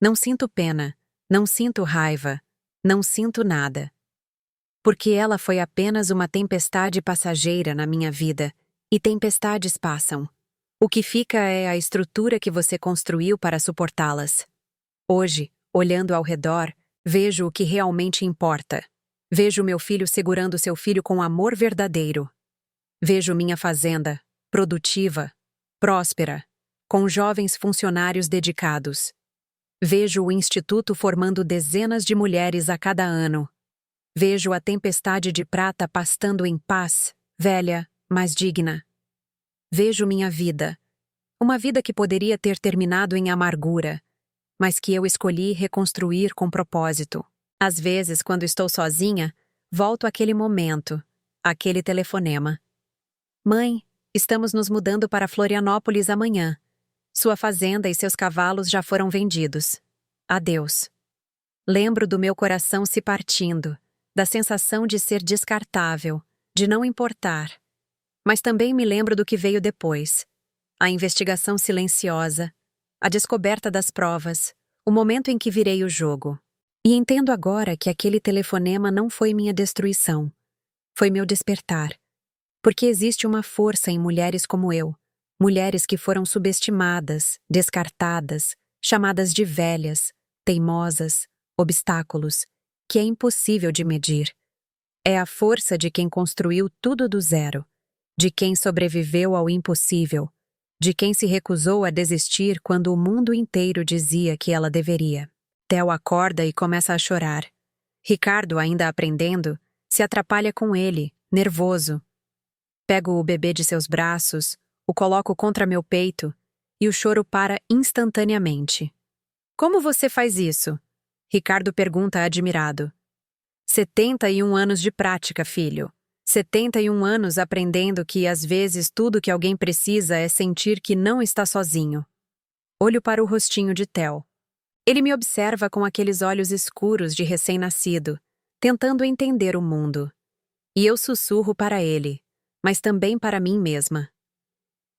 Não sinto pena, não sinto raiva, não sinto nada. Porque ela foi apenas uma tempestade passageira na minha vida, e tempestades passam. O que fica é a estrutura que você construiu para suportá-las. Hoje, olhando ao redor, vejo o que realmente importa. Vejo meu filho segurando seu filho com amor verdadeiro. Vejo minha fazenda, produtiva, próspera, com jovens funcionários dedicados. Vejo o instituto formando dezenas de mulheres a cada ano. Vejo a tempestade de prata pastando em paz, velha, mas digna. Vejo minha vida. Uma vida que poderia ter terminado em amargura, mas que eu escolhi reconstruir com propósito. Às vezes, quando estou sozinha, volto àquele momento, àquele telefonema. Mãe, estamos nos mudando para Florianópolis amanhã. Sua fazenda e seus cavalos já foram vendidos. Adeus. Lembro do meu coração se partindo, da sensação de ser descartável, de não importar. Mas também me lembro do que veio depois. A investigação silenciosa, a descoberta das provas, o momento em que virei o jogo. E entendo agora que aquele telefonema não foi minha destruição. Foi meu despertar. Porque existe uma força em mulheres como eu. Mulheres que foram subestimadas, descartadas, chamadas de velhas, teimosas, obstáculos, que é impossível de medir. É a força de quem construiu tudo do zero, de quem sobreviveu ao impossível, de quem se recusou a desistir quando o mundo inteiro dizia que ela deveria. Theo acorda e começa a chorar. Ricardo, ainda aprendendo, se atrapalha com ele, nervoso. Pego o bebê de seus braços, o coloco contra meu peito e o choro para instantaneamente. Como você faz isso? Ricardo pergunta admirado. 71 anos de prática, filho. 71 anos aprendendo que, às vezes, tudo que alguém precisa é sentir que não está sozinho. Olho para o rostinho de Theo. Ele me observa com aqueles olhos escuros de recém-nascido, tentando entender o mundo. E eu sussurro para ele, mas também para mim mesma.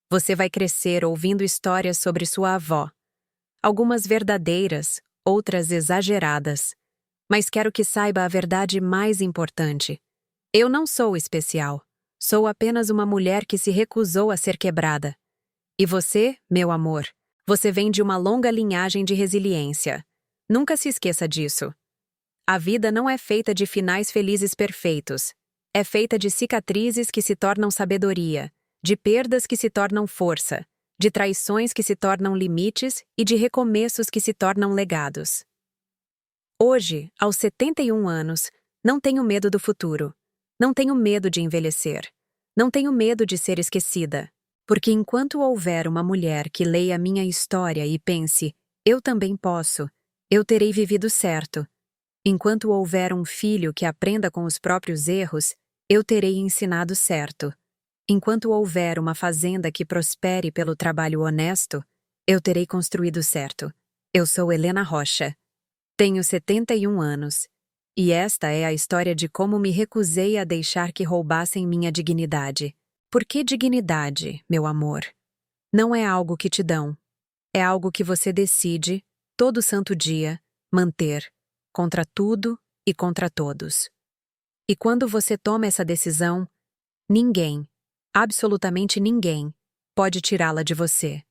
Você vai crescer ouvindo histórias sobre sua avó. Algumas verdadeiras, outras exageradas. Mas quero que saiba a verdade mais importante. Eu não sou especial. Sou apenas uma mulher que se recusou a ser quebrada. E você, meu amor, você vem de uma longa linhagem de resiliência. Nunca se esqueça disso. A vida não é feita de finais felizes perfeitos. É feita de cicatrizes que se tornam sabedoria, de perdas que se tornam força, de traições que se tornam limites e de recomeços que se tornam legados. Hoje, aos 71 anos, não tenho medo do futuro. Não tenho medo de envelhecer. Não tenho medo de ser esquecida. Porque enquanto houver uma mulher que leia minha história e pense, eu também posso, eu terei vivido certo. Enquanto houver um filho que aprenda com os próprios erros, eu terei ensinado certo. Enquanto houver uma fazenda que prospere pelo trabalho honesto, eu terei construído certo. Eu sou Helena Rocha. Tenho 71 anos. E esta é a história de como me recusei a deixar que roubassem minha dignidade. Por que dignidade, meu amor? Não é algo que te dão. É algo que você decide, todo santo dia, manter, contra tudo e contra todos. E quando você toma essa decisão, ninguém, absolutamente ninguém, pode tirá-la de você.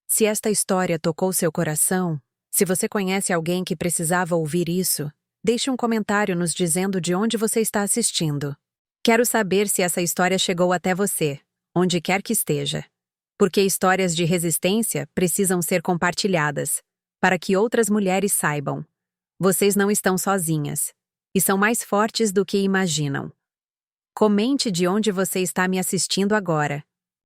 Se esta história tocou seu coração, se você conhece alguém que precisava ouvir isso, deixe um comentário nos dizendo de onde você está assistindo. Quero saber se essa história chegou até você, onde quer que esteja. Porque histórias de resistência precisam ser compartilhadas, para que outras mulheres saibam. Vocês não estão sozinhas, e são mais fortes do que imaginam. Comente de onde você está me assistindo agora,